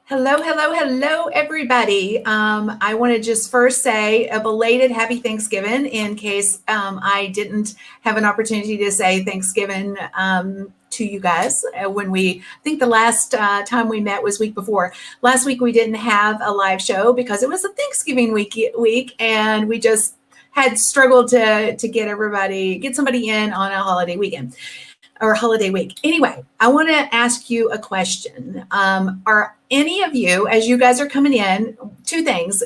Hello, hello, hello, everybody. I want to just first say a belated happy Thanksgiving in case I didn't have an opportunity to say Thanksgiving to you guys I think the last time we met was week before. Last week we didn't have a live show because it was a Thanksgiving week and we just had struggled to get somebody in on a holiday weekend or holiday week. Anyway, I want to ask you a question. Are any of you, as you guys are coming in, two things.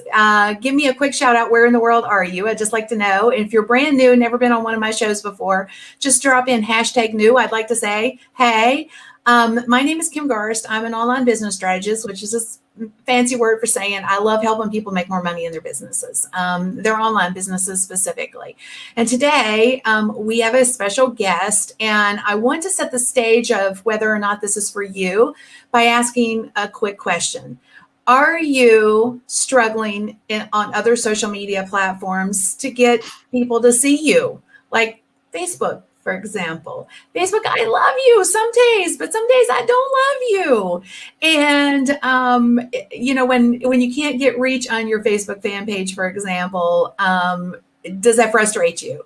Give me a quick shout out. Where in the world are you? I'd just like to know. If you're brand new, never been on one of my shows before, just drop in #new. I'd like to say, hey, my name is Kim Garst. I'm an online business strategist, which is a fancy word for saying I love helping people make more money in their businesses, their online businesses specifically. And today we have a special guest, and I want to set the stage of whether or not this is for you by asking a quick question. Are you struggling on other social media platforms to get people to see you? Like Facebook, for example. Facebook, I love you some days, but some days I don't love you. And when you can't get reach on your Facebook fan page, for example, does that frustrate you?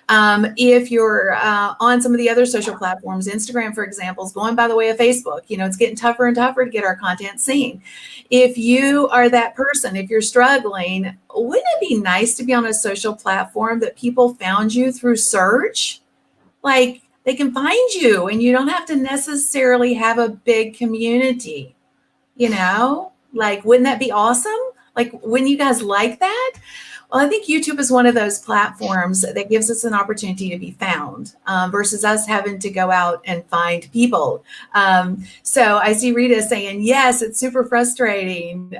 If you're on some of the other social platforms, Instagram, for example, is going by the way of Facebook. It's getting tougher and tougher to get our content seen. If you are that person, if you're struggling, wouldn't it be nice to be on a social platform that people found you through search? Like they can find you and you don't have to necessarily have a big community, like, wouldn't that be awesome? Like, wouldn't you guys like that? Well, I think YouTube is one of those platforms that gives us an opportunity to be found versus us having to go out and find people. So I see Rita saying, yes, it's super frustrating.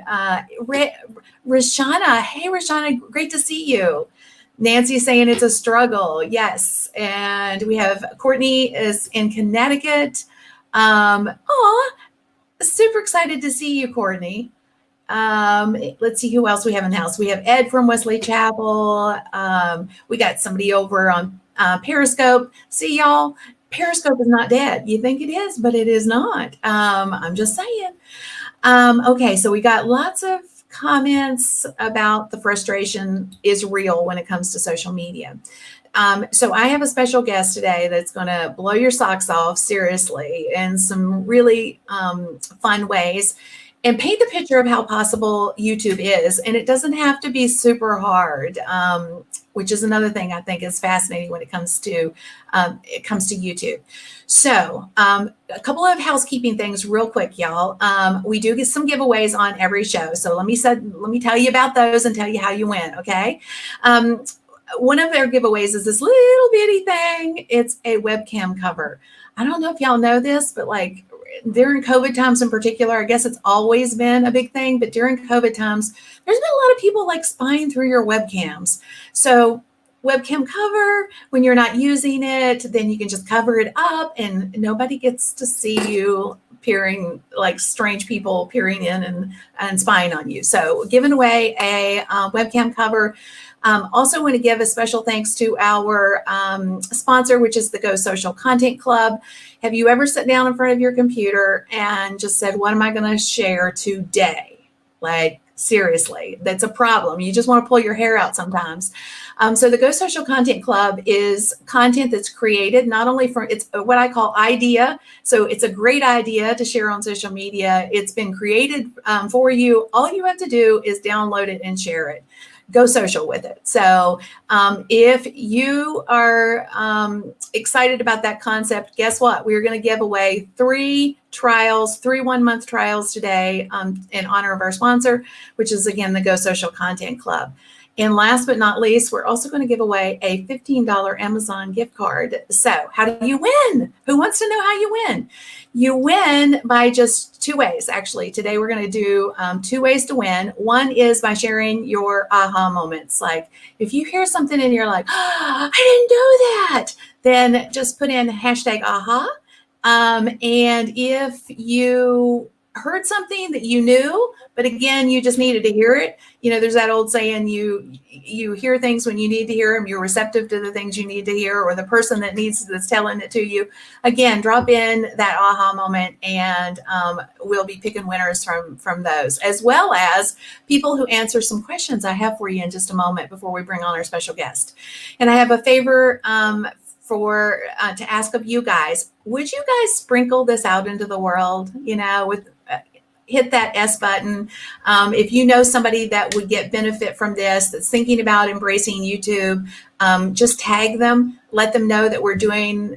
Rashana, hey, Rashana, great to see you. Nancy saying it's a struggle. Yes. And we have Courtney is in Connecticut. Super excited to see you, Courtney. Let's see who else we have in the house. We have Ed from Wesley Chapel. We got somebody over on Periscope. See, y'all, Periscope is not dead. You think it is, but it is not. I'm just saying. Okay, so we got lots of comments about the frustration is real when it comes to social media. So I have a special guest today that's going to blow your socks off, seriously, in some really fun ways, and paint the picture of how possible YouTube is. And it doesn't have to be super hard, which is another thing I think is fascinating when it comes to YouTube. So a couple of housekeeping things real quick, y'all. We do get some giveaways on every show. So let me tell you about those and tell you how you win, okay? One of their giveaways is this little bitty thing. It's a webcam cover. I don't know if y'all know this, but like during COVID times in particular, I guess it's always been a big thing, but during COVID times, there's been a lot of people like spying through your webcams. So webcam cover, when you're not using it, then you can just cover it up and nobody gets to see you peering, like strange people peering in and spying on you. So giving away a webcam cover. Also want to give a special thanks to our sponsor, which is the Go Social Content Club. Have you ever sat down in front of your computer and just said, what am I going to share today? Like, seriously, that's a problem. You just want to pull your hair out sometimes. So the Go Social Content Club is content that's created not only for, it's what I call idea. So it's a great idea to share on social media. It's been created for you. All you have to do is download it and share it. Go social with it. So if you are excited about that concept, guess what? We're going to give away 3 1-month trials today in honor of our sponsor, which is, again, the Go Social Content Club. And last but not least, we're also going to give away a $15 Amazon gift card. So how do you win? Who wants to know how you win? You win by just 2 ways. Actually, today we're going to do 2 ways to win. One is by sharing your aha moments. Like if you hear something and you're like, oh, I didn't know that, then just put in #aha. And if you heard something that you knew, but again, you just needed to hear it. You know, there's that old saying, you hear things when you need to hear them. You're receptive to the things you need to hear, or the person that's telling it to you. Again, drop in that aha moment, and we'll be picking winners from those, as well as people who answer some questions I have for you in just a moment before we bring on our special guest. And I have a favor for to ask of you guys. Would you guys sprinkle this out into the world? You know, with hit that S button. If you know somebody that would get benefit from this, that's thinking about embracing YouTube, just tag them. Let them know that we're doing.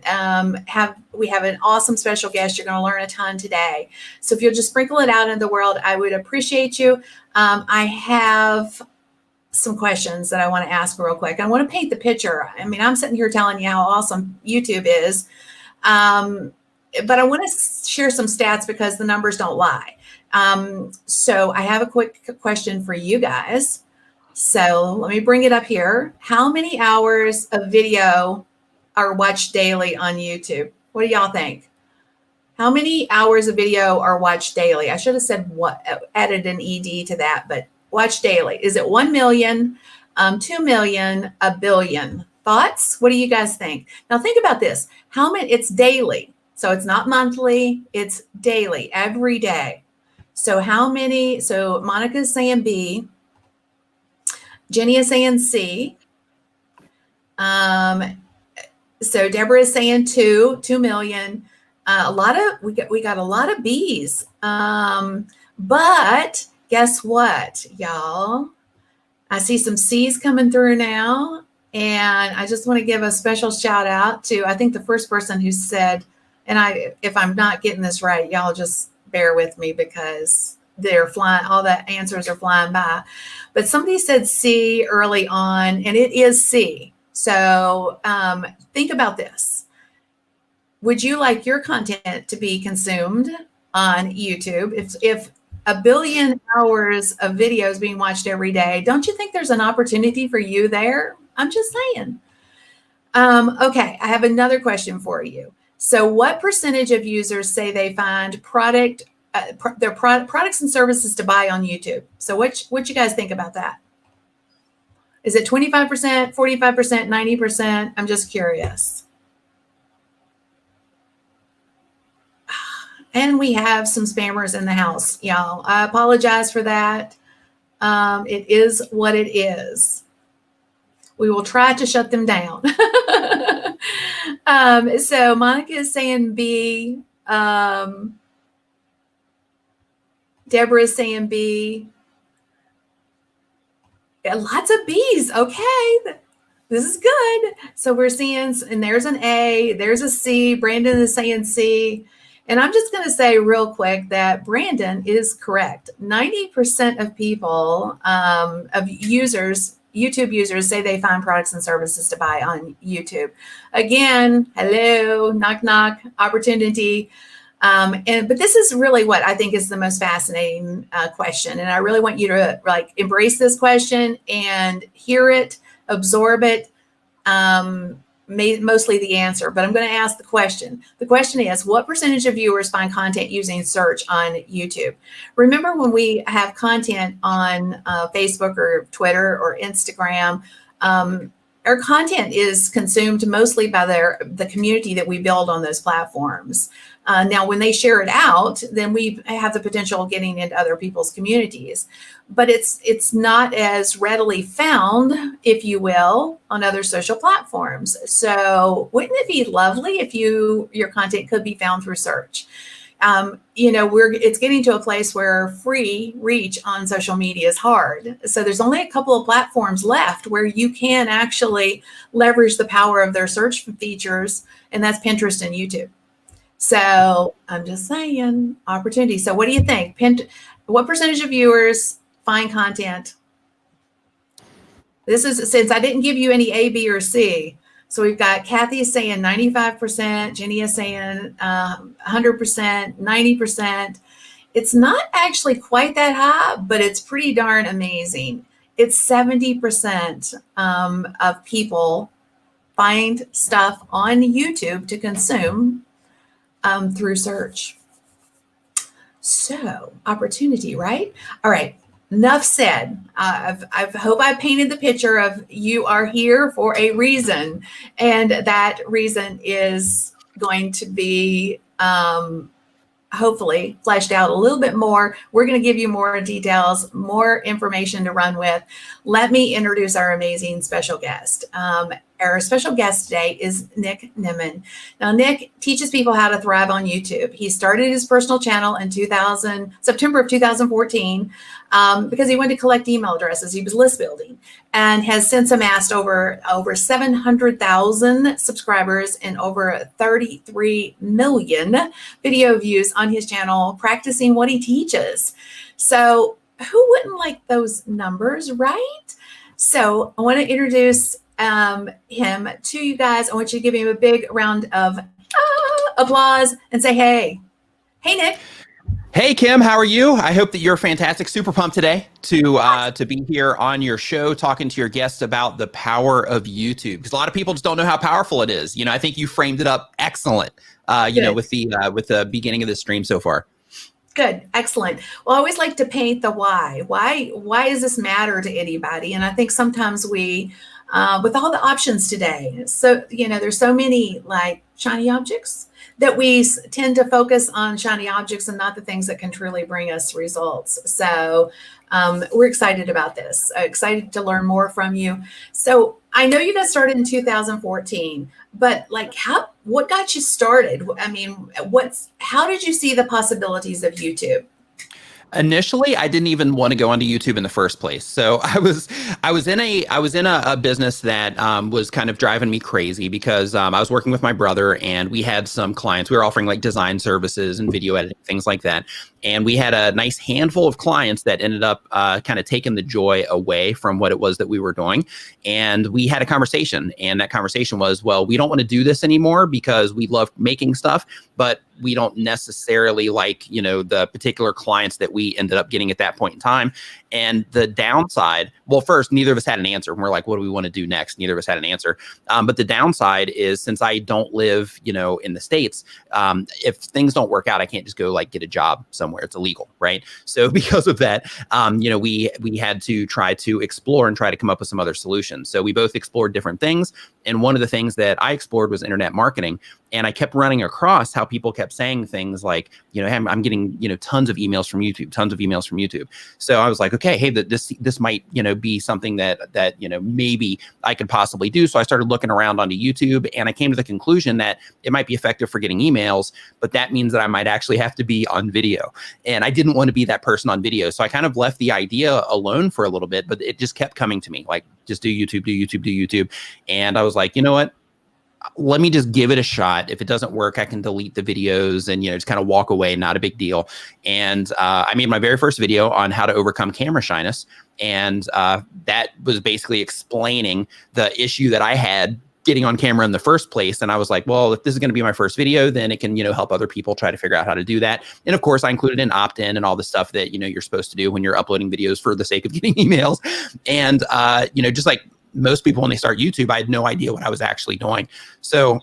We have an awesome special guest. You're going to learn a ton today. So if you'll just sprinkle it out in the world, I would appreciate you. I have some questions that I want to ask real quick. I want to paint the picture. I mean, I'm sitting here telling you how awesome YouTube is, but I want to share some stats because the numbers don't lie. So I have a quick question for you guys. So let me bring it up here. How many hours of video are watched daily on YouTube? What do y'all think? How many hours of video are watched daily? I should have said what, added an ED to that, but watch daily. Is it 1 million, 2 million, a billion? Thoughts? What do you guys think? Now think about this. How many? It's daily. So it's not monthly. It's daily, every day. So how many? So Monica is saying B. Jenny is saying C. So Deborah is saying 2 million. We got a lot of B's. But guess what, y'all? I see some C's coming through now. And I just want to give a special shout out to, I think, the first person who said, and if I'm not getting this right, y'all just bear with me because they're flying, all the answers are flying by. But somebody said C early on, and it is C. So think about this. Would you like your content to be consumed on YouTube? If a billion hours of videos being watched every day, don't you think there's an opportunity for you there? I'm just saying. Okay, I have another question for you. So what percentage of users say they find products and services to buy on YouTube? So what you guys think about that? Is it 25%, 45%, 90%? I'm just curious. And we have some spammers in the house, y'all. I apologize for that. It is what it is. We will try to shut them down. So Monica is saying B. Deborah is saying B. Lots of B's. Okay. This is good. So we're seeing, and there's an A, there's a C. Brandon is saying C. And I'm just going to say real quick that Brandon is correct. 90% of people, of users, YouTube users, say they find products and services to buy on YouTube. Again, hello, knock, knock, opportunity. But this is really what I think is the most fascinating question. And I really want you to embrace this question and hear it, absorb it. Mostly the answer, but I'm going to ask the question. The question is, what percentage of viewers find content using search on YouTube? Remember when we have content on Facebook or Twitter or Instagram, our content is consumed mostly by the community that we build on those platforms. Now, when they share it out, then we have the potential of getting into other people's communities. But it's not as readily found, if you will, on other social platforms. So wouldn't it be lovely if your content could be found through search? It's getting to a place where free reach on social media is hard. So there's only a couple of platforms left where you can actually leverage the power of their search features, and that's Pinterest and YouTube. So I'm just saying, opportunity. So what do you think? What percentage of viewers find content? This is, since I didn't give you any A, B, or C. So we've got Kathy is saying 95%, Jenny is saying 100%, 90%. It's not actually quite that high, but it's pretty darn amazing. It's 70% of people find stuff on YouTube to consume through search. So, opportunity, right? All right. Enough said. I hope I painted the picture of you are here for a reason, and that reason is going to be hopefully fleshed out a little bit more. We're going to give you more details, more information to run with. Let me introduce our amazing special guest. Our special guest today is Nick Nimmin. Now, Nick teaches people how to thrive on YouTube. He started his personal channel in September of 2014 because he wanted to collect email addresses. He was list building and has since amassed over 700,000 subscribers and over 33 million video views on his channel, practicing what he teaches. So who wouldn't like those numbers, right? So I want to introduce him to you guys. I want you to give him a big round of applause and say, hey, Nick. Hey, Kim, how are you? I hope that you're fantastic. Super pumped today to be here on your show, talking to your guests about the power of YouTube, because a lot of people just don't know how powerful it is. I think you framed it up excellent, with the beginning of this stream so far. Good. Excellent. Well, I always like to paint the why. Why does this matter to anybody? And I think sometimes we, with all the options today, so, there's so many like shiny objects that we tend to focus on shiny objects and not the things that can truly bring us results. So we're excited about this, excited to learn more from you. So I know you got started in 2014, but like what got you started? I mean, how did you see the possibilities of YouTube? Initially, I didn't even want to go onto YouTube in the first place. So I was in a business that was kind of driving me crazy because I was working with my brother and we had some clients. We were offering like design services and video editing, things like that. And we had a nice handful of clients that ended up kind of taking the joy away from what it was that we were doing. And we had a conversation, and that conversation was, well, we don't want to do this anymore because we love making stuff, but we don't necessarily like, the particular clients that we ended up getting at that point in time. And the downside, well, first, neither of us had an answer. We're like, what do we want to do next? Neither of us had an answer. But the downside is, since I don't live, in the States, if things don't work out, I can't just go like get a job somewhere. It's illegal, right? So because of that, we had to try to explore and try to come up with some other solutions. So we both explored different things. And one of the things that I explored was internet marketing. And I kept running across how people kept saying things like, hey, I'm getting, tons of emails from YouTube. So I was like, okay, hey, this might, be something that maybe I could possibly do. So I started looking around onto YouTube, and I came to the conclusion that it might be effective for getting emails, but that means that I might actually have to be on video. And I didn't want to be that person on video. So I kind of left the idea alone for a little bit, but it just kept coming to me, like, just do YouTube. And I was like, you know what? Let me just give it a shot. If it doesn't work, I can delete the videos and, just kind of walk away. Not a big deal. And I made my very first video on how to overcome camera shyness. And that was basically explaining the issue that I had getting on camera in the first place. And I was like, well, if this is going to be my first video, then it can, help other people try to figure out how to do that. And of course, I included an opt-in and all the stuff that, you're supposed to do when you're uploading videos for the sake of getting emails. And, just like most people, when they start YouTube, I had no idea what I was actually doing. So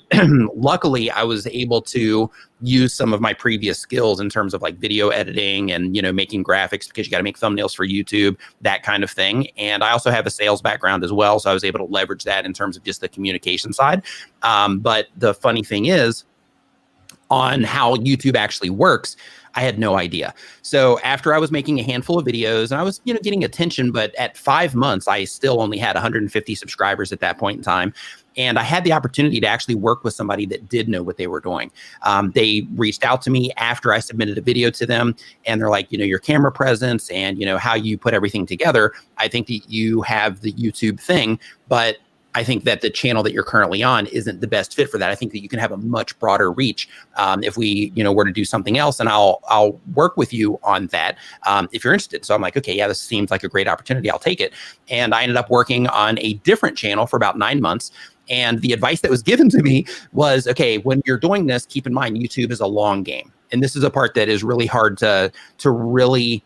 luckily, I was able to use some of my previous skills in terms of like video editing and, making graphics, because you got to make thumbnails for YouTube, that kind of thing. And I also have a sales background as well. So I was able to leverage that in terms of just the communication side. But the funny thing is, on how YouTube actually works, I had no idea. So after I was making a handful of videos and I was, getting attention, but at 5 months, I still only had 150 subscribers at that point in time. And I had the opportunity to actually work with somebody that did know what they were doing. They reached out to me after I submitted a video to them, and they're like, your camera presence and, how you put everything together, I think that you have the YouTube thing, but I think that the channel that you're currently on isn't the best fit for that. I think that you can have a much broader reach if we, were to do something else, and I'll work with you on that if you're interested. So I'm like, okay, yeah, this seems like a great opportunity. I'll take it. And I ended up working on a different channel for about 9 months. And the advice that was given to me was, okay, when you're doing this, keep in mind YouTube is a long game. And this is a part that is really hard to really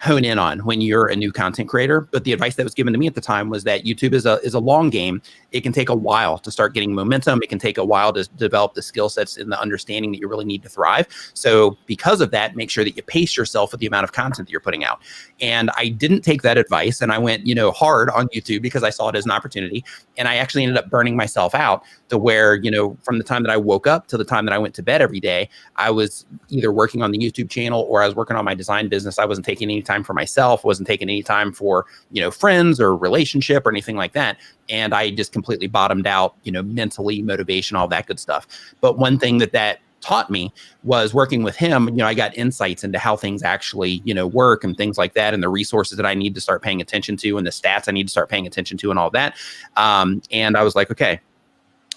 hone in on when you're a new content creator. But the advice that was given to me at the time was that YouTube is a long game. It can take a while to start getting momentum. It can take a while to develop the skill sets and the understanding that you really need to thrive. So because of that, make sure that you pace yourself with the amount of content that you're putting out. And I didn't take that advice, and I went, hard on YouTube because I saw it as an opportunity. And I actually ended up burning myself out to where, from the time that I woke up to the time that I went to bed every day, I was either working on the YouTube channel or I was working on my design business. I wasn't taking any time for myself, wasn't taking any time for, friends or relationship or anything like that. And I just completely bottomed out, mentally, motivation, all that good stuff. But one thing that taught me was working with him. I got insights into how things actually, work and things like that, and the resources that I need to start paying attention to and the stats I need to start paying attention to and all that. And I was like, okay,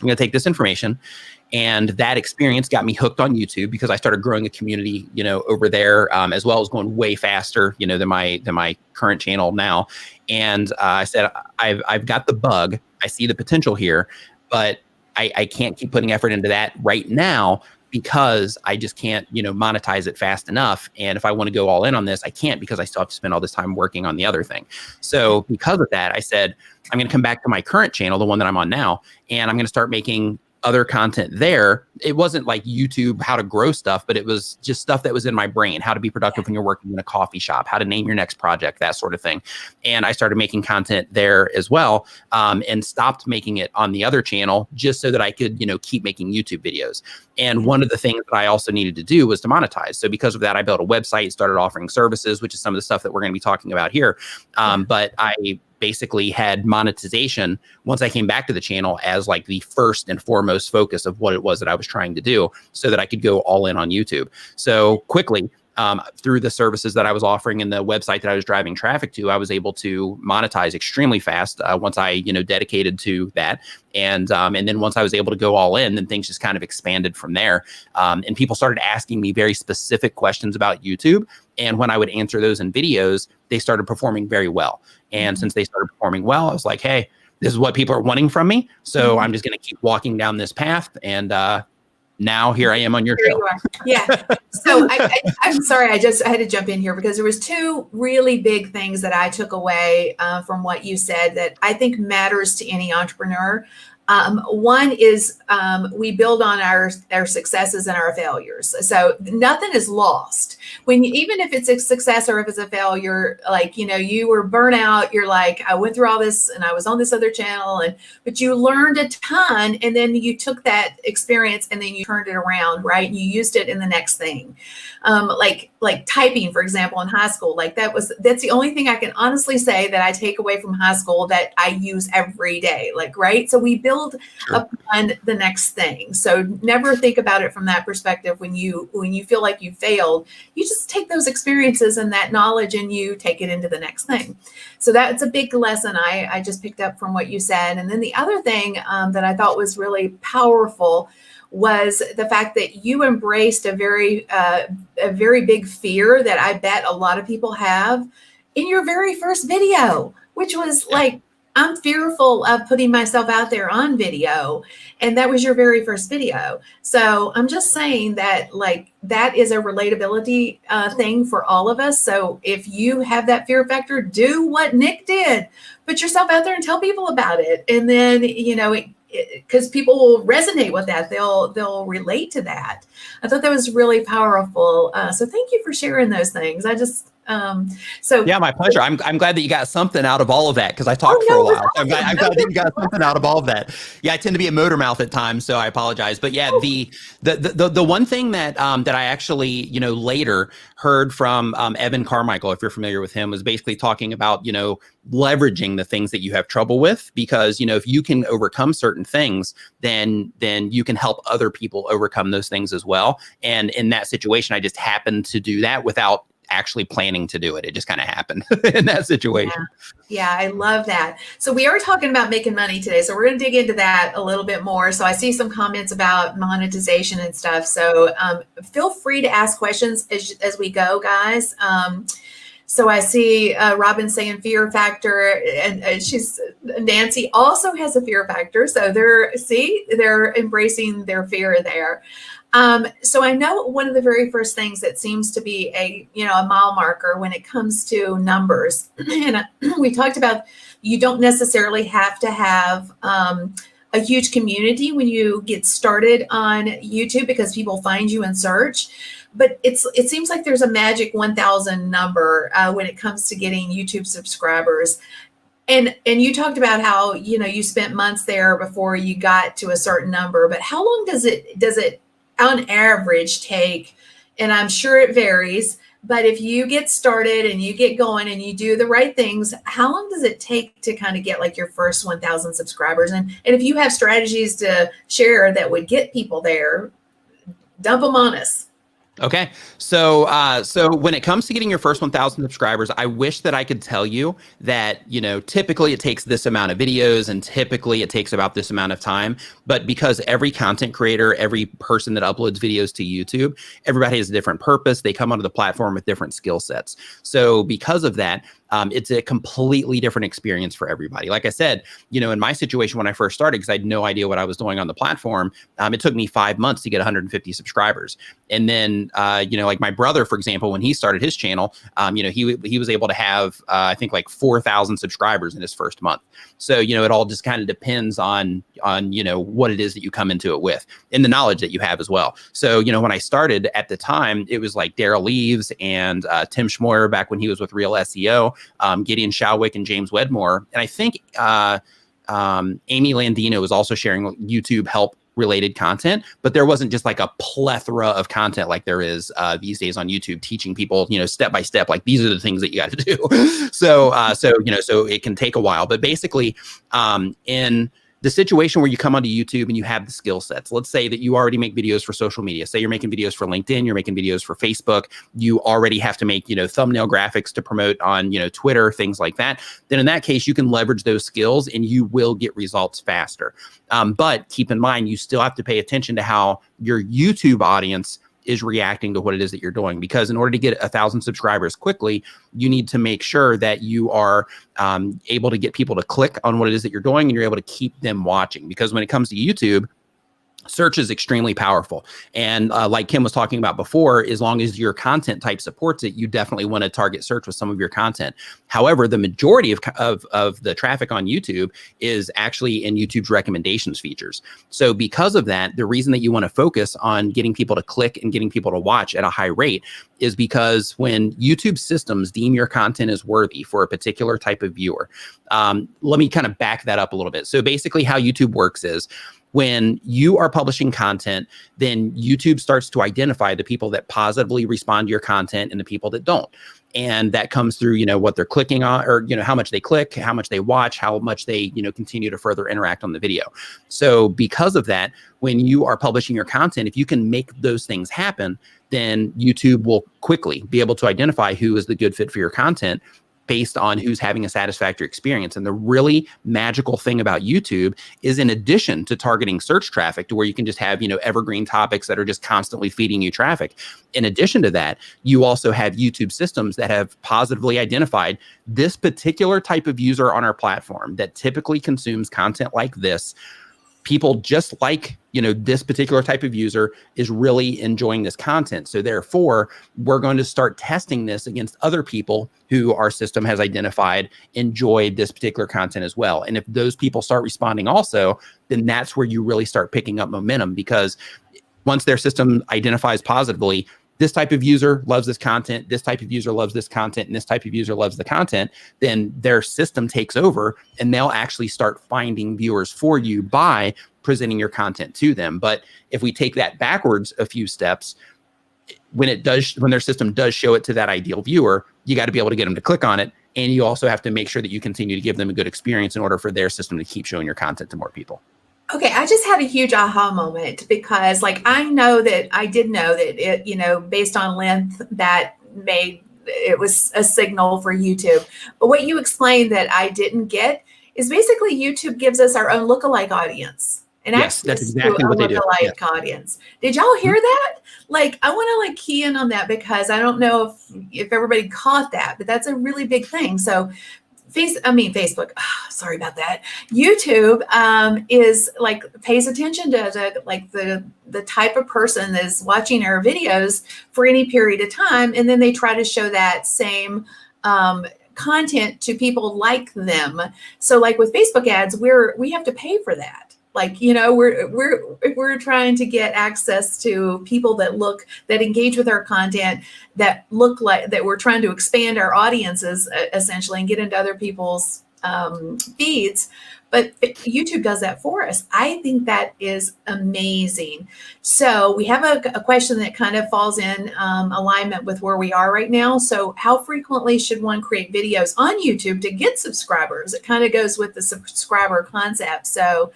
I'm going to take this information. And that experience got me hooked on YouTube because I started growing a community, over there, as well as going way faster, than my current channel now. And I said, I've got the bug. I see the potential here, but I can't keep putting effort into that right now because I just can't, monetize it fast enough. And if I want to go all in on this, I can't because I still have to spend all this time working on the other thing. So because of that, I said, I'm going to come back to my current channel, the one that I'm on now, and I'm going to start making other content there. It wasn't like YouTube, how to grow stuff, but it was just stuff that was in my brain, how to be productive when you're working in a coffee shop, how to name your next project, that sort of thing. And I started making content there as well, and stopped making it on the other channel just so that I could, keep making YouTube videos. And one of the things that I also needed to do was to monetize. So because of that, I built a website, started offering services, which is some of the stuff that we're going to be talking about here. But I basically had monetization once I came back to the channel as like the first and foremost focus of what it was that I was trying to do so that I could go all in on YouTube. So quickly, through the services that I was offering and the website that I was driving traffic to, I was able to monetize extremely fast once I, dedicated to that. And then once I was able to go all in, then things just kind of expanded from there. And people started asking me very specific questions about YouTube. And when I would answer those in videos, they started performing very well. And since they started performing well, I was like, hey, this is what people are wanting from me. So I'm just going to keep walking down this path. And now here I am on your show. You are. Yeah. So I'm sorry, I had to jump in here because there was two really big things that I took away from what you said that I think matters to any entrepreneur. One is we build on our successes and our failures. So nothing is lost. Even if it's a success or if it's a failure, like, you were burnt out, you're like, I went through all this and I was on this other channel, but you learned a ton, and then you took that experience and then you turned it around, right? And you used it in the next thing. Like typing, for example, in high school, that's the only thing I can honestly say that I take away from high school that I use every day, right? So we build upon the next thing. So never think about it from that perspective. When you feel like you failed, you just take those experiences and that knowledge and you take it into the next thing. So that's a big lesson I just picked up from what you said. And then the other thing that I thought was really powerful was the fact that you embraced a very big fear that I bet a lot of people have in your very first video, which was like, I'm fearful of putting myself out there on video. And that was your very first video. So I'm just saying that that is a relatability thing for all of us. So if you have that fear factor, do what Nick did. Put yourself out there and tell people about it. And then, because people will resonate with that. They'll relate to that. I thought that was really powerful. So thank you for sharing those things. Yeah, my pleasure. I'm glad that you got something out of all of that because I talked for a while. I'm glad that you got something out of all of that. Yeah, I tend to be a motor mouth at times, so I apologize. But yeah, the one thing that that I actually later heard from Evan Carmichael, if you're familiar with him, was basically talking about leveraging the things that you have trouble with, because if you can overcome certain things, then you can help other people overcome those things as well. And in that situation, I just happened to do that without actually planning to do it. It just kind of happened in that situation. Yeah, I love that. So we are talking about making money today. So we're going to dig into that a little bit more. So I see some comments about monetization and stuff. So feel free to ask questions as we go, guys. So I see Robin saying fear factor, and Nancy also has a fear factor. So they're embracing their fear there. So I know one of the very first things that seems to be a mile marker when it comes to numbers, and we talked about you don't necessarily have to have a huge community when you get started on YouTube because people find you in search. But it seems like there's a magic 1,000 number when it comes to getting YouTube subscribers. And you talked about how you spent months there before you got to a certain number, but how long does it on average take? And I'm sure it varies, but if you get started and you get going and you do the right things, how long does it take to kind of get like your first 1,000 subscribers? And if you have strategies to share that would get people there, dump them on us. Okay. So when it comes to getting your first 1,000 subscribers, I wish that I could tell you that, typically it takes this amount of videos and typically it takes about this amount of time. But because every content creator, every person that uploads videos to YouTube, everybody has a different purpose. They come onto the platform with different skill sets. So because of that, it's a completely different experience for everybody. Like I said, in my situation when I first started, because I had no idea what I was doing on the platform, it took me 5 months to get 150 subscribers. And then, like my brother, for example, when he started his channel, he was able to have, I think like 4,000 subscribers in his first month. So, it all just kind of depends on what it is that you come into it with and the knowledge that you have as well. So, when I started at the time, it was like Daryl Leaves and Tim Schmoyer back when he was with Real SEO. Gideon Showwick and James Wedmore. And I think Amy Landino was also sharing YouTube help related content, but there wasn't just like a plethora of content like there is these days on YouTube teaching people, step by step, like these are the things that you got to do. So it can take a while, but basically in the situation where you come onto YouTube and you have the skill sets, let's say that you already make videos for social media. Say you're making videos for LinkedIn, you're making videos for Facebook, you already have to make, thumbnail graphics to promote on, Twitter, things like that. Then in that case, you can leverage those skills and you will get results faster. But keep in mind, you still have to pay attention to how your YouTube audience is reacting to what it is that you're doing. Because in order to get 1,000 subscribers quickly, you need to make sure that you are able to get people to click on what it is that you're doing and you're able to keep them watching. Because when it comes to YouTube, search is extremely powerful. And like Kim was talking about before, as long as your content type supports it, you definitely want to target search with some of your content. However, the majority of the traffic on YouTube is actually in YouTube's recommendations features. So because of that, the reason that you want to focus on getting people to click and getting people to watch at a high rate is because when YouTube systems deem your content as worthy for a particular type of viewer, let me kind of back that up a little bit. So basically how YouTube works is, when you are publishing content, then YouTube starts to identify the people that positively respond to your content and the people that don't. And that comes through, what they're clicking on, or, how much they click, how much they watch, how much they, continue to further interact on the video. So because of that, when you are publishing your content, if you can make those things happen, then YouTube will quickly be able to identify who is the good fit for your content based on who's having a satisfactory experience. And the really magical thing about YouTube is, in addition to targeting search traffic to where you can just have, evergreen topics that are just constantly feeding you traffic, in addition to that, you also have YouTube systems that have positively identified this particular type of user on our platform that typically consumes content like this. People just like, this particular type of user is really enjoying this content. So therefore, we're going to start testing this against other people who our system has identified enjoyed this particular content as well. And if those people start responding also, then that's where you really start picking up momentum, because once their system identifies positively, this type of user loves this content, this type of user loves this content, and this type of user loves the content, then their system takes over and they'll actually start finding viewers for you by presenting your content to them. But if we take that backwards a few steps, when their system does show it to that ideal viewer, you got to be able to get them to click on it. And you also have to make sure that you continue to give them a good experience in order for their system to keep showing your content to more people. Okay, I just had a huge aha moment, because I did know that it, based on length, that it was a signal for YouTube. But what you explained that I didn't get is basically YouTube gives us our own lookalike audience. And yes, that's exactly what they do. Lookalike audience. Did y'all hear that? I want to key in on that, because I don't know if everybody caught that, but that's a really big thing. So Facebook, sorry about that. YouTube is like pays attention to the type of person that is watching our videos for any period of time, and then they try to show that same content to people like them. So like with Facebook ads, we have to pay for that. Like, you know, we're trying to get access to people that engage with our content, that look like that. We're trying to expand our audiences essentially and get into other people's feeds. But YouTube does that for us. I think that is amazing. So we have a question that kind of falls in alignment with where we are right now. So how frequently should one create videos on YouTube to get subscribers? It kind of goes with the subscriber concept. So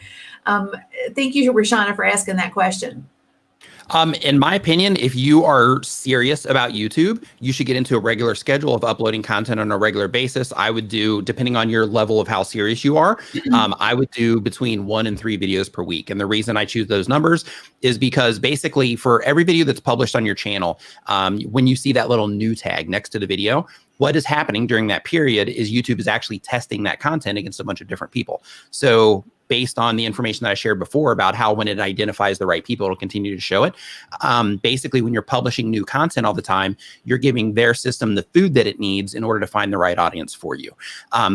thank you, Rashana, for asking that question. In my opinion, if you are serious about YouTube, you should get into a regular schedule of uploading content on a regular basis. I would do, depending on your level of how serious you are, I would do between 1 and 3 videos per week. And the reason I choose those numbers is because basically for every video that's published on your channel, when you see that little new tag next to the video, what is happening during that period is YouTube is actually testing that content against a bunch of different people. So based on the information that I shared before about how when it identifies the right people, it'll continue to show it. Basically, when you're publishing new content all the time, you're giving their system the food that it needs in order to find the right audience for you.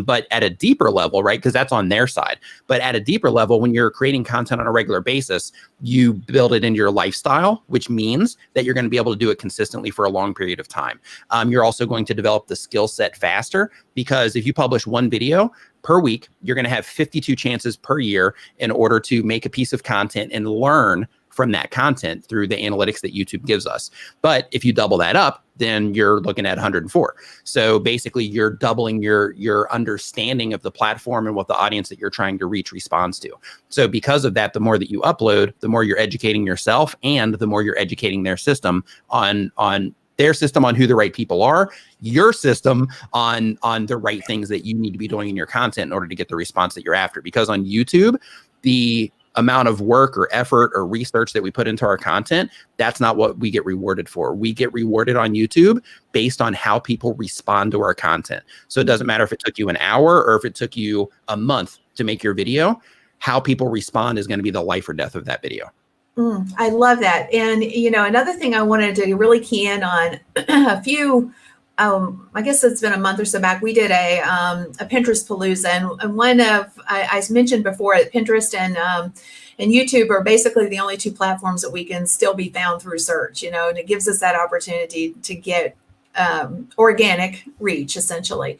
But at a deeper level, right, because that's on their side. But at a deeper level, when you're creating content on a regular basis, you build it into your lifestyle, which means that you're going to be able to do it consistently for a long period of time. You're also going to develop the skill set faster, because if you publish one video per week, you're going to have 52 chances per year in order to make a piece of content and learn from that content through the analytics that YouTube gives us. But if you double that up, then you're looking at 104. So basically you're doubling your understanding of the platform and what the audience that you're trying to reach responds to. So because of that, the more that you upload, the more you're educating yourself, and the more you're educating their system on their system on who the right people are, your system on the right things that you need to be doing in your content in order to get the response that you're after. Because on YouTube, the amount of work or effort or research that we put into our content, that's not what we get rewarded for. We get rewarded on YouTube based on how people respond to our content. So it doesn't matter if it took you an hour or if it took you a month to make your video, how people respond is going to be the life or death of that video. I love that. And, you know, another thing I wanted to really key in on a few, I guess it's been a month or so back, we did a Pinterest Palooza. And one of, I mentioned before, Pinterest and YouTube are basically the only 2 platforms that we can still be found through search, you know, and it gives us that opportunity to get organic reach, essentially.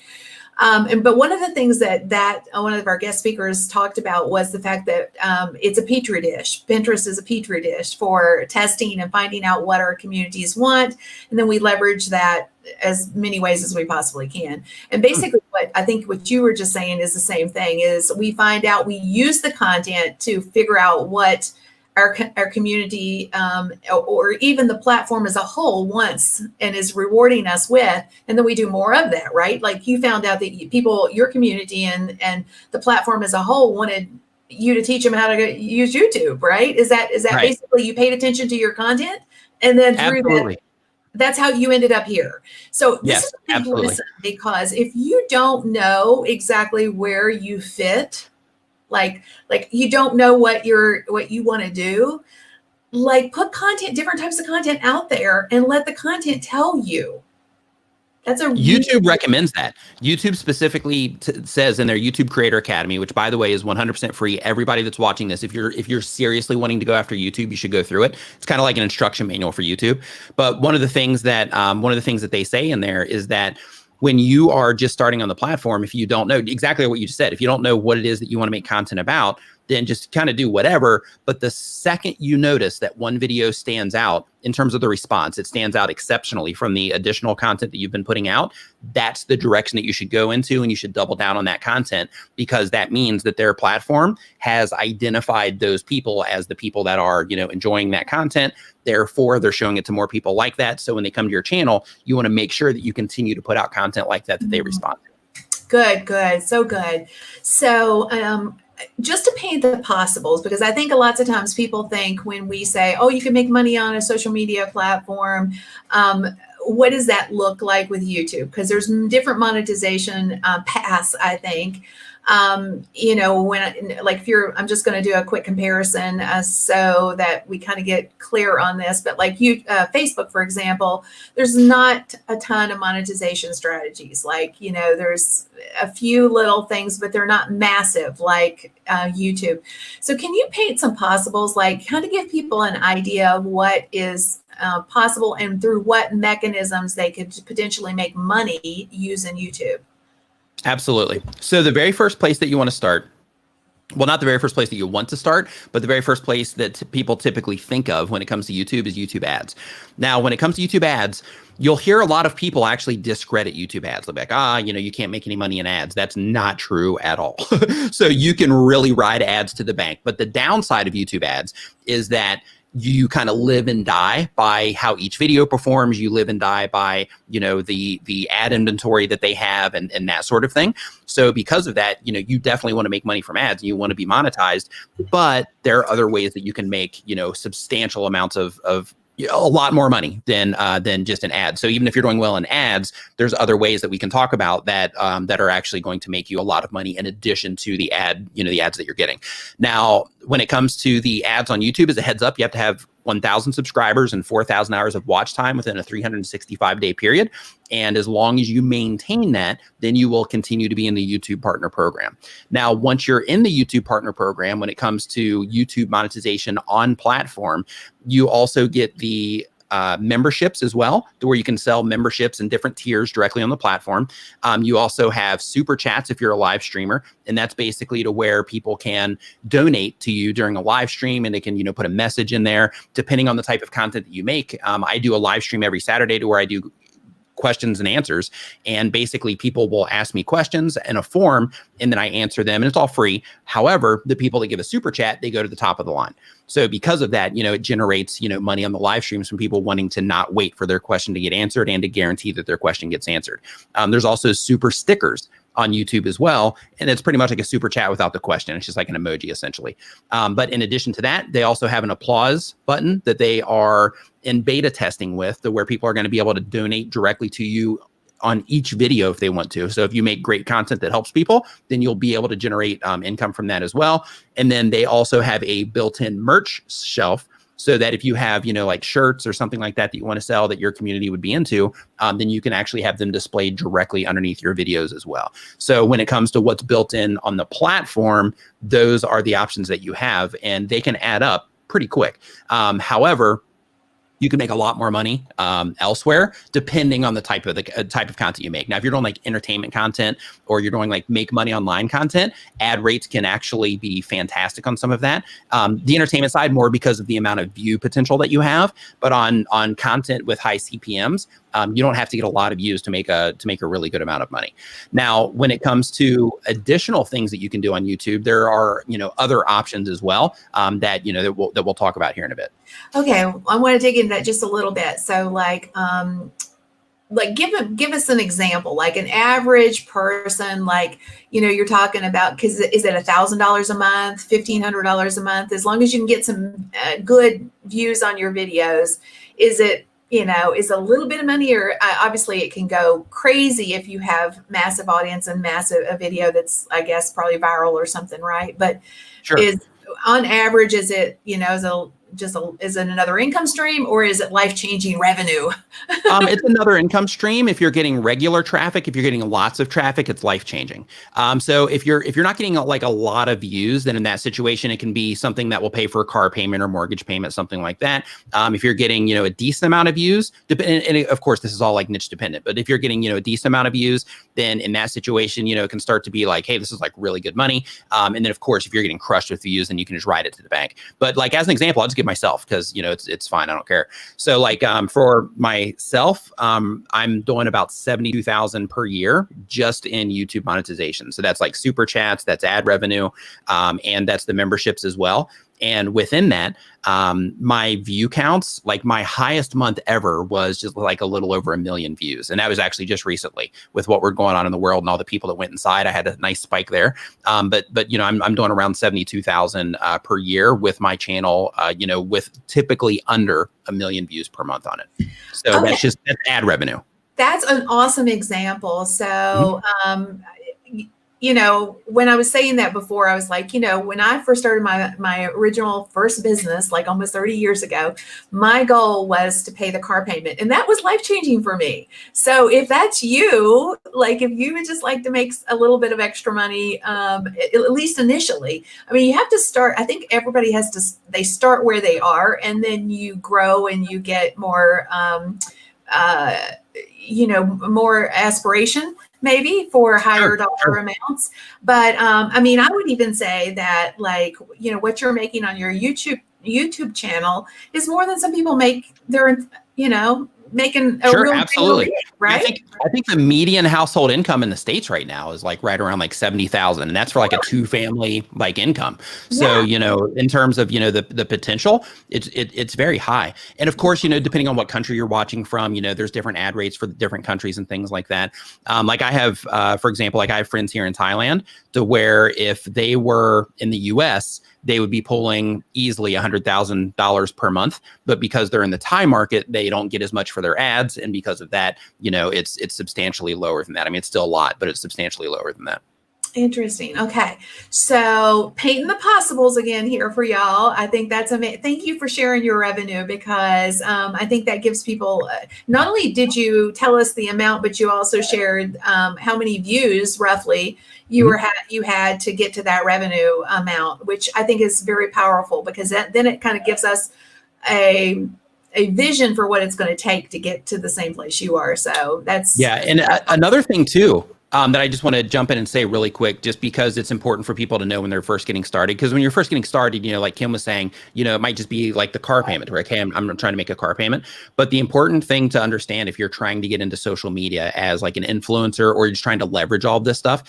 But one of the things that one of our guest speakers talked about was the fact that it's a petri dish. Pinterest is a petri dish for testing and finding out what our communities want, and then we leverage that as many ways as we possibly can. And basically, what you were just saying is the same thing. Is we find out, we use the content to figure out what our community or even the platform as a whole wants and is rewarding us with, and then we do more of that, right? Like you found out that people, your community and the platform as a whole wanted you to teach them how to use YouTube, right? Is that right? Basically you paid attention to your content, and then through that, that's how you ended up here. So this is a big lesson, because if you don't know exactly where you fit, like you don't know what you want to do, like put different types of content out there and let the content tell you. That's YouTube recommends that. YouTube specifically says in their YouTube Creator Academy, which by the way is 100% free. Everybody that's watching this, if you're seriously wanting to go after YouTube, you should go through it. It's kind of like an instruction manual for YouTube. But one of the things that they say in there is that when you are just starting on the platform, if you don't know exactly what you just said, if you don't know what it is that you want to make content about, then just kind of do whatever. But the second you notice that one video stands out in terms of the response, it stands out exceptionally from the additional content that you've been putting out, that's the direction that you should go into, and you should double down on that content, because that means that their platform has identified those people as the people that are, you know, enjoying that content. Therefore, they're showing it to more people like that. So when they come to your channel, you want to make sure that you continue to put out content like that they respond to. Good. So good. So, just to paint the possibles, because I think lots of times people think when we say, oh, you can make money on a social media platform, what does that look like with YouTube? Because there's different monetization paths, I think. You know, when like if you're, I'm just going to do a quick comparison so that we kind of get clear on this. But like Facebook, for example, there's not a ton of monetization strategies. Like, you know, there's a few little things, but they're not massive like YouTube. So can you paint some possibles, like kind of give people an idea of what is possible and through what mechanisms they could potentially make money using YouTube? Absolutely. So the very first place that you want to start, well, not the very first place that you want to start, but the very first place that people typically think of when it comes to YouTube is YouTube ads. Now, when it comes to YouTube ads, you'll hear a lot of people actually discredit YouTube ads. They'll be like, you know, you can't make any money in ads. That's not true at all. So you can really ride ads to the bank. But the downside of YouTube ads is that you kind of live and die by how each video performs. You live and die by, you know, the ad inventory that they have and that sort of thing. So because of that, you know, you definitely want to make money from ads and you want to be monetized, but there are other ways that you can make, you know, substantial amounts of a lot more money than just an ad. So even if you're doing well in ads, there's other ways that we can talk about that that are actually going to make you a lot of money in addition to the ad, you know, the ads that you're getting. Now, when it comes to the ads on YouTube, as a heads up, you have to have 1,000 subscribers and 4,000 hours of watch time within a 365-day period. And as long as you maintain that, then you will continue to be in the YouTube Partner Program. Now, once you're in the YouTube Partner Program, when it comes to YouTube monetization on platform, you also get the memberships as well, to where you can sell memberships in different tiers directly on the platform. You also have super chats if you're a live streamer, and that's basically to where people can donate to you during a live stream, and they can, you know, put a message in there depending on the type of content that you make. I do a live stream every Saturday to where I do questions and answers, and basically people will ask me questions in a form and then I answer them, and it's all free. However, the people that give a super chat, they go to the top of the line. So because of that, you know, it generates, you know, money on the live streams from people wanting to not wait for their question to get answered and to guarantee that their question gets answered. There's also super stickers on YouTube as well, and it's pretty much like a super chat without the question. It's just like an emoji essentially. But in addition to that, they also have an applause button that they are in beta testing with, to where people are going to be able to donate directly to you on each video if they want to. So if you make great content that helps people, then you'll be able to generate income from that as well. And then they also have a built-in merch shelf, so that if you have, you know, like shirts or something like that that you want to sell that your community would be into, then you can actually have them displayed directly underneath your videos as well. So when it comes to what's built in on the platform, those are the options that you have, and they can add up pretty quick. However, you can make a lot more money elsewhere, depending on the type of content you make. Now, if you're doing like entertainment content, or you're doing like make money online content, ad rates can actually be fantastic on some of that. The entertainment side more because of the amount of view potential that you have, but on content with high CPMs, you don't have to get a lot of views to make a really good amount of money. Now, when it comes to additional things that you can do on YouTube, there are, you know, other options as well that, you know, that we'll talk about here in a bit. Okay, I want to dig into that just a little bit. So like give us an example, like an average person, like, you know, you're talking about, because is it $1,000 a month, $1,500 a month? As long as you can get some good views on your videos, is it, you know, is a little bit of money, or obviously it can go crazy if you have massive audience and massive a video that's, I guess, probably viral or something, right? But Sure. is on average, is it, you know, is it another income stream, or is it life-changing revenue? It's another income stream. If you're getting regular traffic, if you're getting lots of traffic, it's life-changing. So if you're not getting like a lot of views, then in that situation, it can be something that will pay for a car payment or mortgage payment, something like that. If you're getting, you know, a decent amount of views, and of course, this is all like niche dependent, but if you're getting, you know, a decent amount of views, then in that situation, you know, it can start to be like, hey, this is like really good money. And then of course, if you're getting crushed with views, then you can just ride it to the bank. But like, as an example, I'll just give myself, because, you know, it's fine. I don't care. So like for myself, I'm doing about 72,000 per year just in YouTube monetization. So that's like super chats, that's ad revenue, and that's the memberships as well. And within that, my view counts, like my highest month ever was just like a little over 1 million views. And that was actually just recently with what we're going on in the world and all the people that went inside. I had a nice spike there. But you know, I'm doing around 72,000 per year with my channel, you know, with typically under 1 million views per month on it. So that's ad revenue. That's an awesome example. So, you know, when I was saying that before, I was like, you know, when I first started my original first business, like almost 30 years ago, my goal was to pay the car payment. And that was life-changing for me. So if that's you, like if you would just like to make a little bit of extra money, at least initially, I mean, you have to start, I think everybody has to, they start where they are and then you grow and you get more, you know, more aspiration maybe for higher dollar amounts. But I mean, I would even say that like, you know, what you're making on your YouTube channel is more than some people make their, you know, making a real absolutely deal, right? I think the median household income in the States right now is like right around like 70,000, and that's for like a 2-family like income. So, you know, in terms of, you know, the potential, it's very high. And of course, you know, depending on what country you're watching from, you know, there's different ad rates for the different countries and things like that. Like I have, for example, like I have friends here in Thailand to where if they were in the US, they would be pulling easily $100,000 per month, but because they're in the Thai market, they don't get as much for their ads, and because of that, you know, it's substantially lower than that. I mean, it's still a lot, but it's substantially lower than that. Interesting. Okay. So painting the possibles again here for y'all. I think that's amazing. Thank you for sharing your revenue because I think that gives people, not only did you tell us the amount, but you also shared how many views roughly you had to get to that revenue amount, which I think is very powerful because then it kind of gives us a vision for what it's going to take to get to the same place you are. So that's another thing too. That I just want to jump in and say really quick, just because it's important for people to know when they're first getting started. Because when you're first getting started, you know, like Kim was saying, you know, it might just be like the car payment, where, okay, I'm trying to make a car payment. But the important thing to understand if you're trying to get into social media as like an influencer or you're just trying to leverage all of this stuff,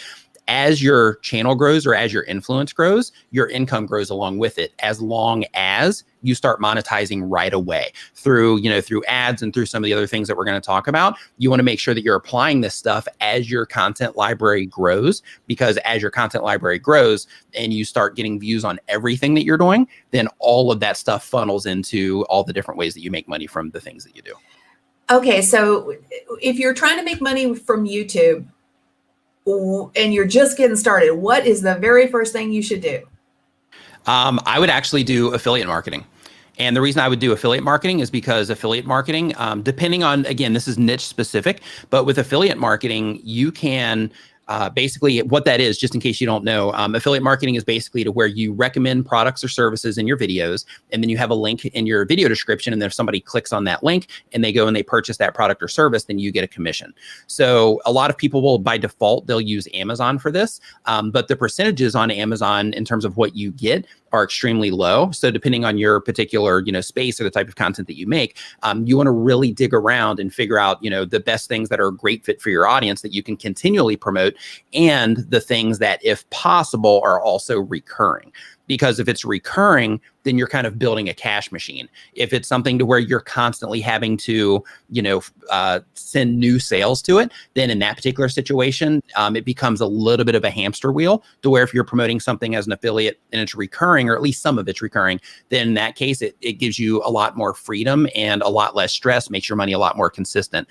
as your channel grows or as your influence grows, your income grows along with it, as long as you start monetizing right away through, you know, through ads and through some of the other things that we're going to talk about. You want to make sure that you're applying this stuff as your content library grows, because as your content library grows and you start getting views on everything that you're doing, then all of that stuff funnels into all the different ways that you make money from the things that you do. Okay. So if you're trying to make money from YouTube, and you're just getting started, what is the very first thing you should do? I would actually do affiliate marketing. And the reason I would do affiliate marketing is because affiliate marketing, depending on, again, this is niche specific, but with affiliate marketing, you can basically what that is, just in case you don't know, affiliate marketing is basically to where you recommend products or services in your videos, and then you have a link in your video description, and if somebody clicks on that link and they go and they purchase that product or service, then you get a commission. So a lot of people will, by default, they'll use Amazon for this, but the percentages on Amazon in terms of what you get are extremely low. So depending on your particular, you know, space or the type of content that you make, you want to really dig around and figure out, you know, the best things that are a great fit for your audience that you can continually promote, and the things that, if possible, are also recurring. Because if it's recurring, then you're kind of building a cash machine. If it's something to where you're constantly having to, you know, send new sales to it, then in that particular situation, it becomes a little bit of a hamster wheel, to where if you're promoting something as an affiliate and it's recurring, or at least some of it's recurring, then in that case, it gives you a lot more freedom and a lot less stress, makes your money a lot more consistent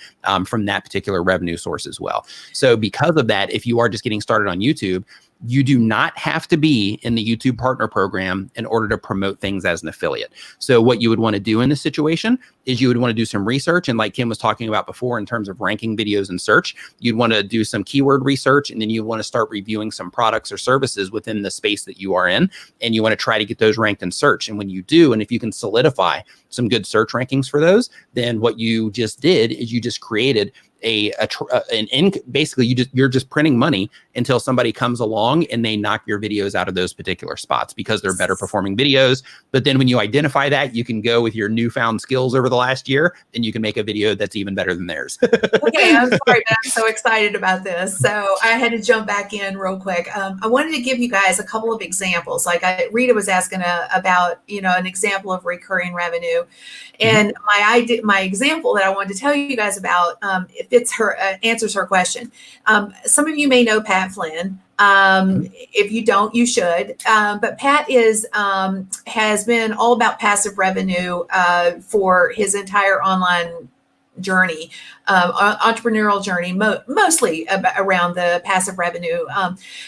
from that particular revenue source as well. So because of that, if you are just getting started on YouTube, you do not have to be in the YouTube partner program in order to promote things as an affiliate. So what you would want to do in this situation is you would want to do some research. And like Kim was talking about before, in terms of ranking videos in search, you'd want to do some keyword research, and then you want to start reviewing some products or services within the space that you are in. And you want to try to get those ranked in search. And when you do, and if you can solidify some good search rankings for those, then what you just did is you just created basically you're just printing money until somebody comes along and they knock your videos out of those particular spots because they're better performing videos. But then when you identify that, you can go with your newfound skills over the last year and you can make a video that's even better than theirs. Okay, I'm sorry, but I'm so excited about this. So I had to jump back in real quick. I wanted to give you guys a couple of examples. Like Rita was asking about, an example of recurring revenue. And my example that I wanted to tell you guys about, if it's her answers her question. Some of you may know Pat Flynn. If you don't, you should. But Pat has been all about passive revenue for his entire online journey, entrepreneurial journey, mostly around the passive revenue.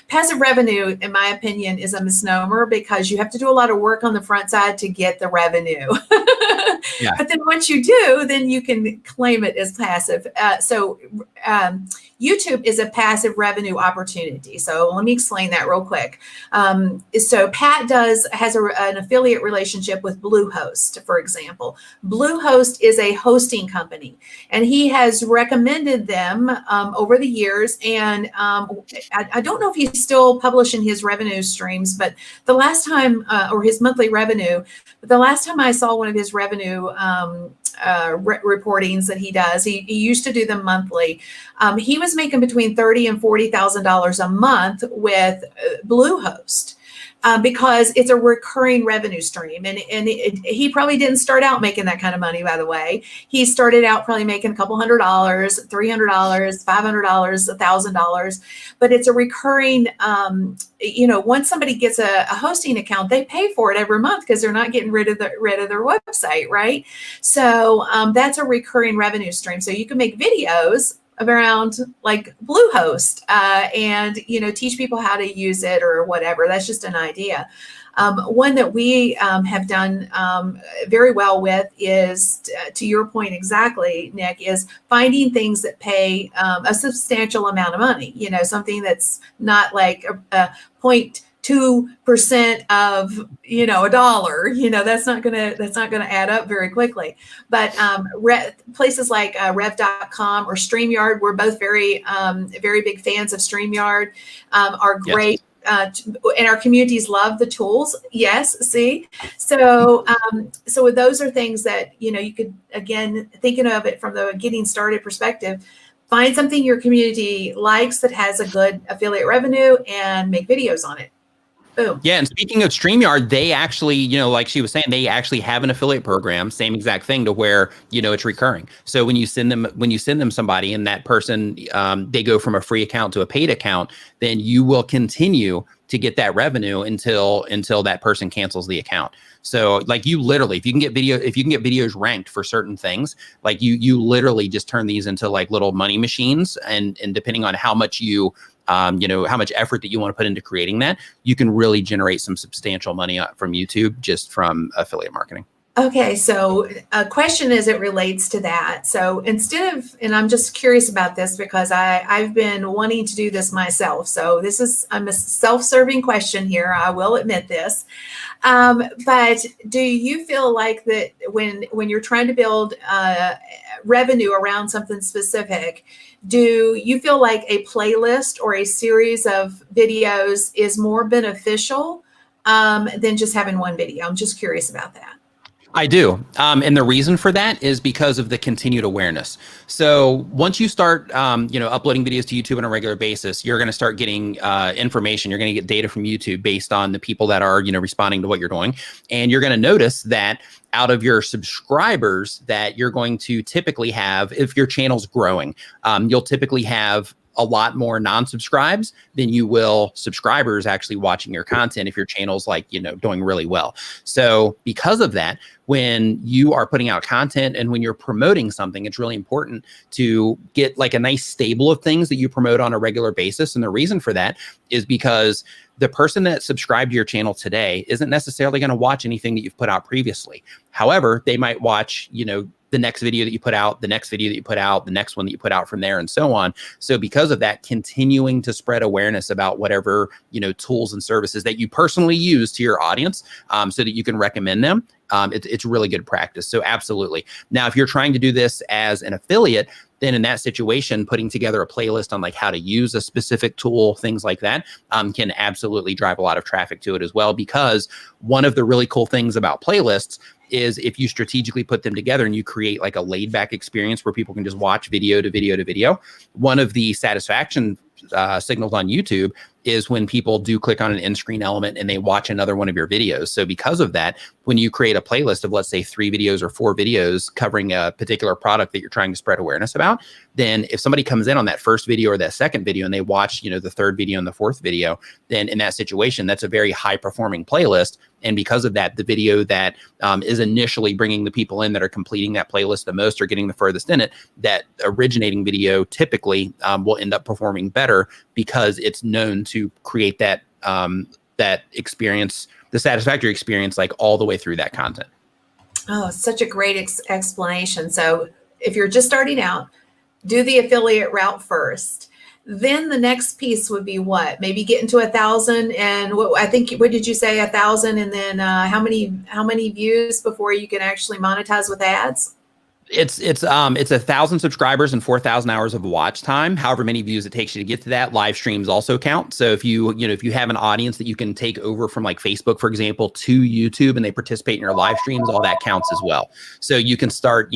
Passive revenue, in my opinion, is a misnomer because you have to do a lot of work on the front side to get the revenue. Yeah. But then once you do, then you can claim it as passive. So YouTube is a passive revenue opportunity. So let me explain that real quick. So Pat has an affiliate relationship with Bluehost, for example. Bluehost is a hosting company, and he has recommended them over the years. And I don't know if he's still publishing his revenue streams, but the last time, or his monthly revenue, but the last time I saw one of his revenue reportings that he does, he used to do them monthly. He was making between $30,000 and $40,000 a month with Bluehost. Because it's a recurring revenue stream. And he probably didn't start out making that kind of money, by the way. He started out probably making a couple $100, $300, $500, $1,000. But it's a recurring, once somebody gets a hosting account, they pay for it every month because they're not getting rid of their website, right? So that's a recurring revenue stream. So you can make videos around like Bluehost and teach people how to use it or whatever. That's just an idea. One that we have done very well with is, to your point exactly, Nick, is finding things that pay a substantial amount of money. Something that's not like a 0.2% of a dollar. That's not gonna add up very quickly. But places like rev.com or StreamYard, we're both very big fans of StreamYard, are great. Yes. And our communities love the tools. Yes. See, so those are things that you could, again, thinking of it from the getting started perspective, find something your community likes that has a good affiliate revenue and make videos on it. Boom. Yeah, and speaking of StreamYard, they actually, like she was saying, they actually have an affiliate program, same exact thing, to where it's recurring. So when you send them somebody and that person, they go from a free account to a paid account, then you will continue to get that revenue until that person cancels the account. So like you literally, if you can get videos ranked for certain things, like you literally just turn these into like little money machines, and depending on how much how much effort that you want to put into creating that, you can really generate some substantial money from YouTube just from affiliate marketing. Okay, so a question as it relates to that. So instead of, and I'm just curious about this because I've been wanting to do this myself. So I'm a self-serving question here. I will admit this. But do you feel like that when you're trying to build revenue around something specific, do you feel like a playlist or a series of videos is more beneficial than just having one video? I'm just curious about that. I do. And the reason for that is because of the continued awareness. So once you start, uploading videos to YouTube on a regular basis, you're going to start getting information. You're going to get data from YouTube based on the people that are, responding to what you're doing. And you're going to notice that out of your subscribers that you're going to typically have, if your channel's growing, you'll typically have a lot more non-subscribes than you will subscribers actually watching your content if your channel's like, doing really well. So because of that, when you are putting out content and when you're promoting something, it's really important to get like a nice stable of things that you promote on a regular basis. And the reason for that is because the person that subscribed to your channel today isn't necessarily going to watch anything that you've put out previously. However, they might watch, the next video that you put out, the next video that you put out, the next one that you put out from there, and so on. So because of that, continuing to spread awareness about whatever, tools and services that you personally use to your audience, so that you can recommend them. It's really good practice. So absolutely. Now, if you're trying to do this as an affiliate, then in that situation, putting together a playlist on like how to use a specific tool, things like that, can absolutely drive a lot of traffic to it as well. Because one of the really cool things about playlists is if you strategically put them together and you create like a laid back experience where people can just watch video to video to video, one of the satisfaction signals on YouTube is when people do click on an end screen element and they watch another one of your videos. So because of that, when you create a playlist of, let's say, 3 videos or 4 videos covering a particular product that you're trying to spread awareness about, then if somebody comes in on that first video or that second video and they watch, the 3rd video and the 4th video, then in that situation, that's a very high performing playlist. And because of that, the video that is initially bringing the people in that are completing that playlist the most or getting the furthest in it, that originating video typically will end up performing better because it's known to create that that experience, the satisfactory experience, like all the way through that content. Oh, such a great explanation. So if you're just starting out, do the affiliate route first. Then the next piece would be what? Maybe get into 1,000 and what did you say, 1,000 and then how many views before you can actually monetize with ads? It's 1,000 subscribers and 4,000 hours of watch time. However many views it takes you to get to that. Live streams also count. So if you have an audience that you can take over from like Facebook, for example, to YouTube and they participate in your live streams, all that counts as well. So you can start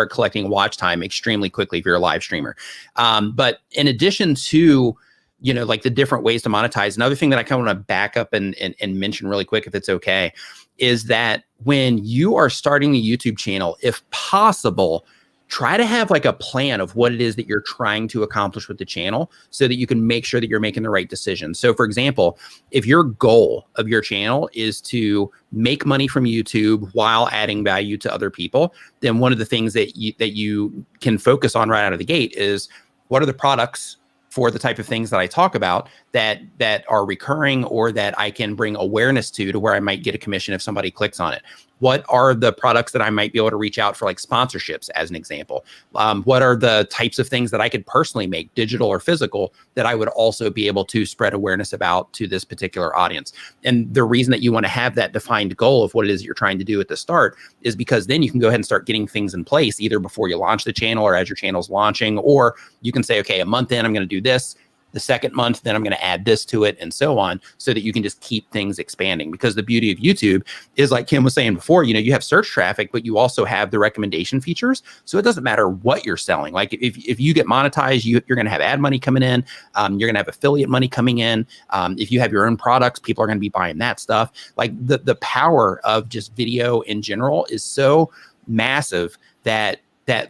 collecting watch time extremely quickly if you're a live streamer. But in addition to like the different ways to monetize, another thing that I kind of want to back up and mention really quick, if it's okay, is that when you are starting a YouTube channel, if possible, try to have like a plan of what it is that you're trying to accomplish with the channel so that you can make sure that you're making the right decisions. So for example, if your goal of your channel is to make money from YouTube while adding value to other people, then one of the things that you can focus on right out of the gate is what are the products for the type of things that I talk about that are recurring or that I can bring awareness to where I might get a commission if somebody clicks on it. What are the products that I might be able to reach out for, like sponsorships, as an example? What are the types of things that I could personally make, digital or physical, that I would also be able to spread awareness about to this particular audience? And the reason that you want to have that defined goal of what it is you're trying to do at the start is because then you can go ahead and start getting things in place either before you launch the channel or as your channel's launching, or you can say, okay, a month in, I'm going to do this. The second month, then I'm going to add this to it and so on, so that you can just keep things expanding. Because the beauty of YouTube is, like Kim was saying before, you have search traffic, but you also have the recommendation features. So it doesn't matter what you're selling. Like if you get monetized, you're going to have ad money coming in. You're going to have affiliate money coming in. If you have your own products, people are going to be buying that stuff. Like the power of just video in general is so massive that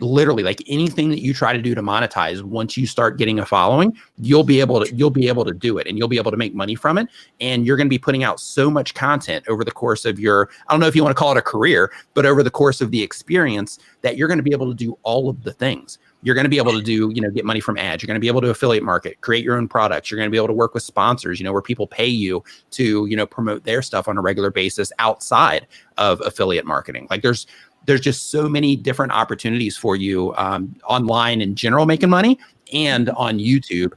literally, like anything that you try to do to monetize, once you start getting a following, you'll be able to do it, and you'll be able to make money from it. And you're going to be putting out so much content over the course of your, I don't know if you want to call it a career, but over the course of the experience, that you're going to be able to do all of the things. You're going to be able to do, get money from ads. You're going to be able to affiliate market, create your own products. You're going to be able to work with sponsors, where people pay you to, promote their stuff on a regular basis outside of affiliate marketing. Like there's just so many different opportunities for you online in general making money, and on YouTube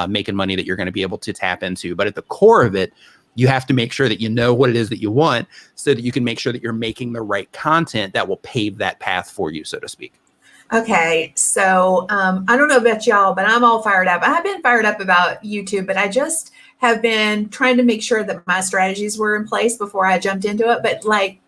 making money that you're going to be able to tap into. But at the core of it, you have to make sure that you know what it is that you want, so that you can make sure that you're making the right content that will pave that path for you, so to speak. Okay, so I don't know about y'all, but I'm all fired up. I've been fired up about YouTube, but I just have been trying to make sure that my strategies were in place before I jumped into it. But like,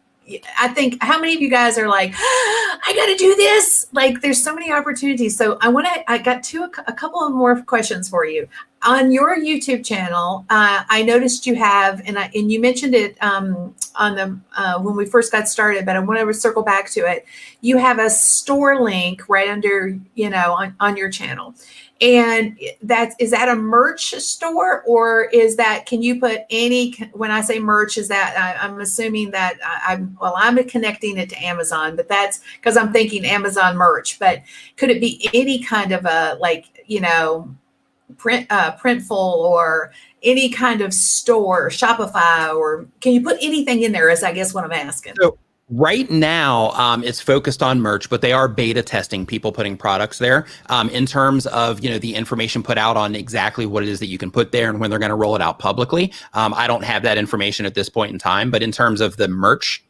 I think, how many of you guys are like, I got to do this? Like, there's so many opportunities. So I got a couple of more questions for you. On your YouTube channel, I noticed you have, and you mentioned it on the when we first got started, but I want to circle back to it. You have a store link right under, on your channel. And is that a merch store, or is that, can you put any, when I say merch, is that, I'm assuming that I'm connecting it to Amazon, but that's because I'm thinking Amazon merch, but could it be any kind of a, Printful or any kind of store, Shopify, or can you put anything in there, is I guess what I'm asking. So right now, it's focused on merch, but they are beta testing people putting products there. In terms of, the information put out on exactly what it is that you can put there and when they're going to roll it out publicly, I don't have that information at this point in time. But in terms of the merch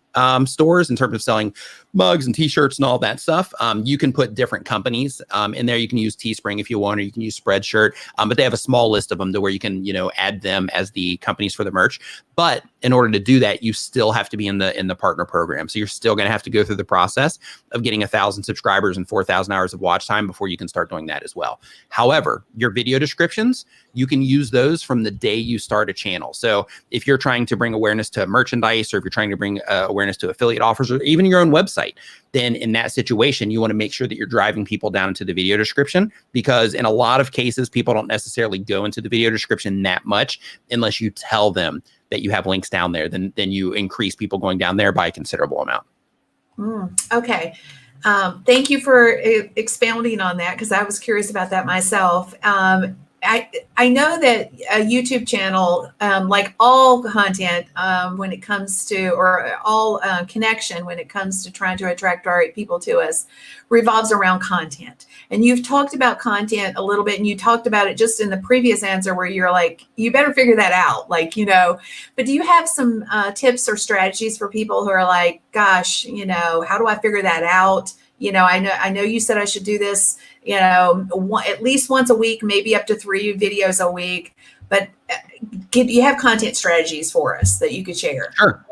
stores, in terms of selling mugs and t-shirts and all that stuff. You can put different companies in there. You can use Teespring if you want, or you can use Spreadshirt, but they have a small list of them to where you can, add them as the companies for the merch. But in order to do that, you still have to be in the partner program. So you're still going to have to go through the process of getting 1,000 subscribers and 4,000 hours of watch time before you can start doing that as well. However, your video descriptions, you can use those from the day you start a channel. So if you're trying to bring awareness to merchandise, or if you're trying to bring awareness to affiliate offers, or even your own website, then in that situation, you want to make sure that you're driving people down into the video description, because in a lot of cases, people don't necessarily go into the video description that much unless you tell them that you have links down there. Then you increase people going down there by a considerable amount. Okay. Thank you for expounding on that, because I was curious about that myself. I know that a YouTube channel, like all content, when it comes to, or all connection when it comes to trying to attract the right people to us, revolves around content. And you've talked about content a little bit, and you talked about it just in the previous answer where you're like, you better figure that out, but do you have some tips or strategies for people who are like, gosh, how do I figure that out? I know you said I should do this, at least once a week, maybe up to 3 videos a week, but do you have content strategies for us that you could share? Sure.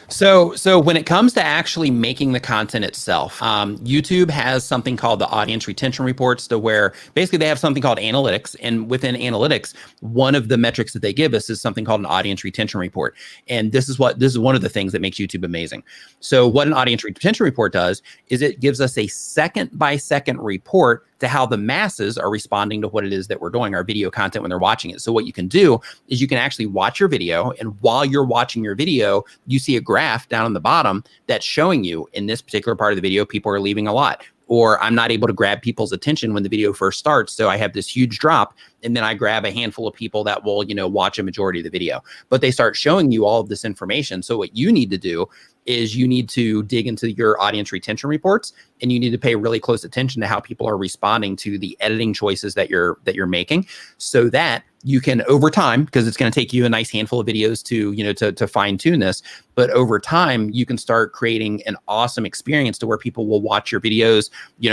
So when it comes to actually making the content itself, YouTube has something called the audience retention reports, to where basically they have something called analytics. And within analytics, one of the metrics that they give us is something called an audience retention report. And this is one of the things that makes YouTube amazing. So what an audience retention report does is it gives us a second-by-second report to how the masses are responding to what it is that we're doing, our video content, when they're watching it. So what you can do is you can actually watch your video, and while you're watching your video, you see a graph down on the bottom that's showing you, in this particular part of the video, people are leaving a lot, or I'm not able to grab people's attention when the video first starts, so I have this huge drop, and then I grab a handful of people that will, watch a majority of the video. But they start showing you all of this information. So what you need to do is you need to dig into your audience retention reports, and you need to pay really close attention to how people are responding to the editing choices that you're making, so that you can, over time, because it's going to take you a nice handful of videos to fine tune this, but over time you can start creating an awesome experience to where people will watch your videos,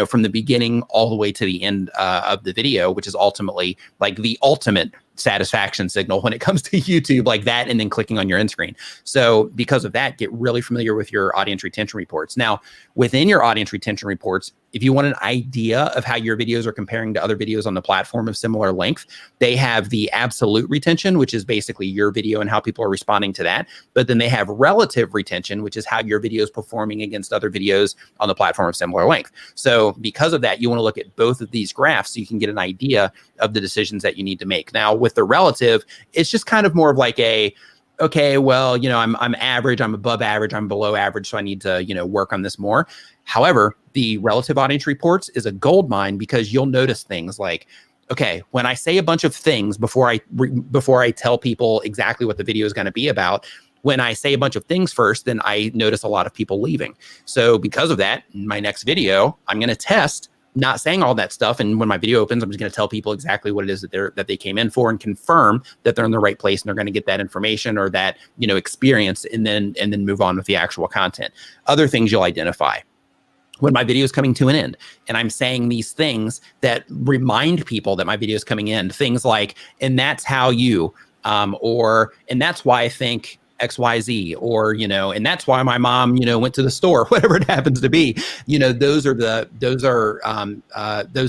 from the beginning all the way to the end of the video, which is ultimately like the ultimate satisfaction signal when it comes to YouTube, like that, and then clicking on your end screen. So because of that, get really familiar with your audience retention reports. Now, within your audience retention reports, if you want an idea of how your videos are comparing to other videos on the platform of similar length, they have the absolute retention, which is basically your video and how people are responding to that. But then they have relative retention, which is how your video is performing against other videos on the platform of similar length. So because of that, you want to look at both of these graphs so you can get an idea of the decisions that you need to make. Now, with the relative, it's just kind of more of like okay, well, I'm average, I'm above average, I'm below average, so I need to, work on this more. However, the relative audience reports is a gold mine, because you'll notice things like, okay, when I say a bunch of things before I tell people exactly what the video is going to be about, when I say a bunch of things first, then I notice a lot of people leaving. So because of that, in my next video, I'm going to test not saying all that stuff. And when my video opens, I'm just going to tell people exactly what it is that they came in for, and confirm that they're in the right place and they're going to get that information or that, experience, and then move on with the actual content. Other things you'll identify: when my video is coming to an end and I'm saying these things that remind people that my video is coming in, things like, and that's how you, or, and that's why I think XYZ, or, and that's why my mom, went to the store, whatever it happens to be, those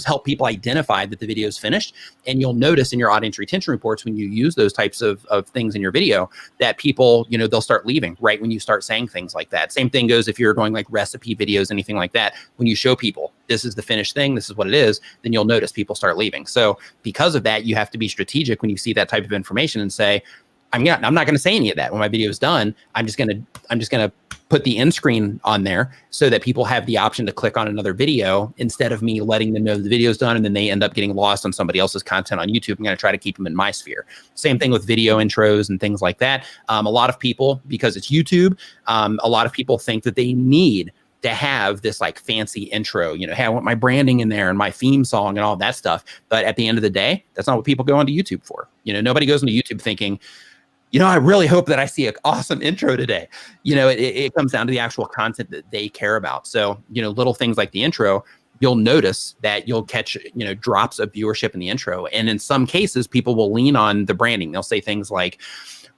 help people identify that the video is finished. And you'll notice in your audience retention reports, when you use those types of things in your video, that people, they'll start leaving right when you start saying things like that. Same thing goes if you're doing like recipe videos, anything like that. When you show people this is the finished thing, this is what it is, then you'll notice people start leaving. So because of that, you have to be strategic when you see that type of information and say, I'm not going to say any of that when my video is done. I'm just going to put the end screen on there so that people have the option to click on another video, instead of me letting them know the video's done and then they end up getting lost on somebody else's content on YouTube. I'm going to try to keep them in my sphere. Same thing with video intros and things like that. A lot of people, because it's YouTube, a lot of people think that they need to have this like fancy intro, hey, I want my branding in there and my theme song and all that stuff. But at the end of the day, that's not what people go onto YouTube for. Nobody goes into YouTube thinking, I really hope that I see an awesome intro today. It comes down to the actual content that they care about. So, little things like the intro, you'll notice that you'll catch, drops of viewership in the intro. And in some cases, people will lean on the branding. They'll say things like,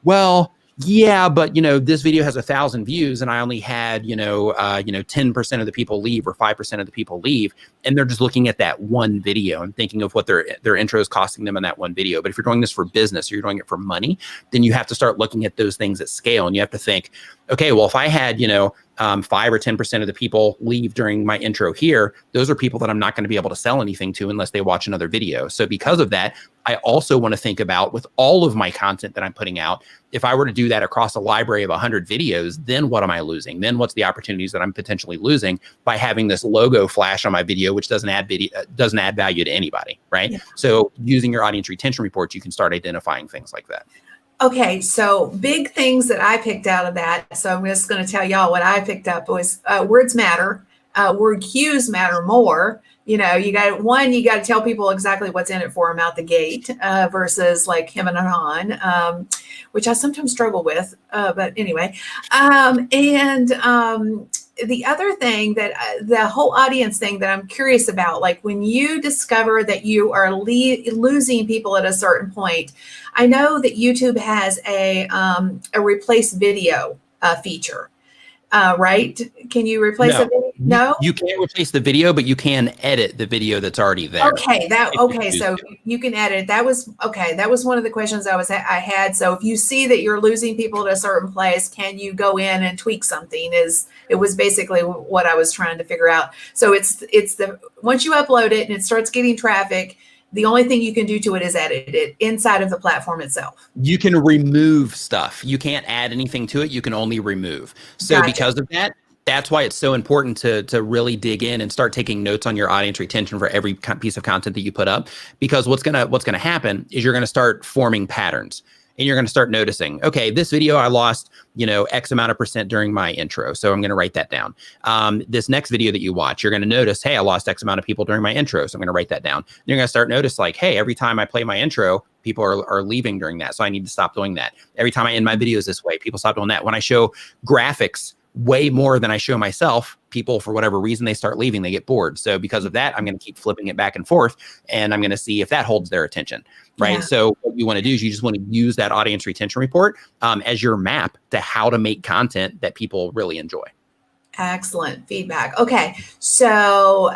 well, yeah, but this video has 1,000 views and I only had 10% of the people leave or 5% of the people leave, and they're just looking at that one video and thinking of what their intro is costing them in that one video. But if you're doing this for business or you're doing it for money, then you have to start looking at those things at scale, and you have to think, okay, well, if I had 5 or 10% of the people leave during my intro here, those are people that I'm not going to be able to sell anything to unless they watch another video. So because of that, I also want to think about, with all of my content that I'm putting out, if I were to do that across a library of 100 videos, then what am I losing? Then what's the opportunities that I'm potentially losing by having this logo flash on my video, which doesn't add value to anybody, right? Yeah. So using your audience retention reports, you can start identifying things like that. Okay, so big things that I picked out of that. So I'm just going to tell y'all what I picked up was words matter. Word cues matter more. You got to tell people exactly what's in it for them out the gate versus like him and on, which I sometimes struggle with. But anyway, the other thing that the whole audience thing that I'm curious about, like when you discover that you are losing people at a certain point, I know that YouTube has a replace video feature. Right? Can you replace a video? No, you can't replace the video, but you can edit the video that's already there. Okay, so you can edit. That was one of the questions I had. So if you see that you're losing people at a certain place, can you go in and tweak something? It was basically what I was trying to figure out. So it's the once you upload it and it starts getting traffic, the only thing you can do to it is edit it inside of the platform itself. You can remove stuff. You can't add anything to it. You can only remove. So gotcha. Because of that, that's why it's so important to really dig in and start taking notes on your audience retention for every piece of content that you put up. Because what's gonna happen is you're gonna start forming patterns. And you're going to start noticing, okay, this video, I lost, X amount of percent during my intro. So I'm going to write that down. This next video that you watch, you're going to notice, hey, I lost X amount of people during my intro. So I'm going to write that down. And you're going to start notice like, hey, every time I play my intro, people are leaving during that. So I need to stop doing that. Every time I end my videos this way, people stop doing that. When I show graphics way more than I show myself, people, for whatever reason, they start leaving, they get bored. So because of that, I'm going to keep flipping it back and forth, and I'm going to see if that holds their attention, right? Yeah. So what you want to do is you just want to use that audience retention report as your map to how to make content that people really enjoy. Excellent feedback. Okay, so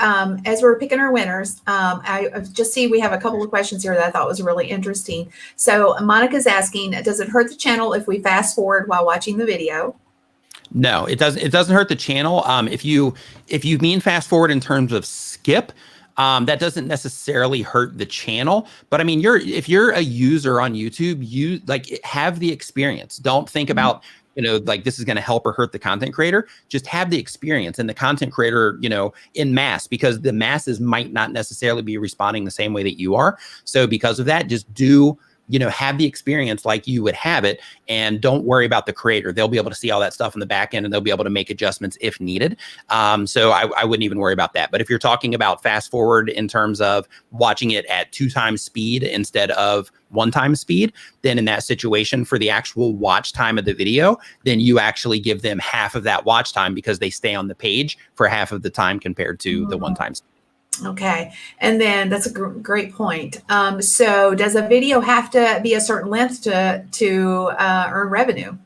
as we're picking our winners, I just see we have a couple of questions here that I thought was really interesting. So Monica's asking, does it hurt the channel if we fast forward while watching the video? No, it doesn't. It doesn't hurt the channel. If you mean fast forward in terms of skip, that doesn't necessarily hurt the channel. But I mean, if you're a user on YouTube, you have the experience. Don't think about this is going to help or hurt the content creator. Just have the experience, and the content creator, in mass, because the masses might not necessarily be responding the same way that you are. So because of that, just have the experience like you would have it, and don't worry about the creator. They'll be able to see all that stuff in the back end, and they'll be able to make adjustments if needed. So I wouldn't even worry about that. But if you're talking about fast forward in terms of watching it at 2 times speed instead of 1 time speed, then in that situation, for the actual watch time of the video, then you actually give them half of that watch time because they stay on the page for half of the time compared to the 1 time speed. Okay. And then that's a great point. So does a video have to be a certain length to earn revenue?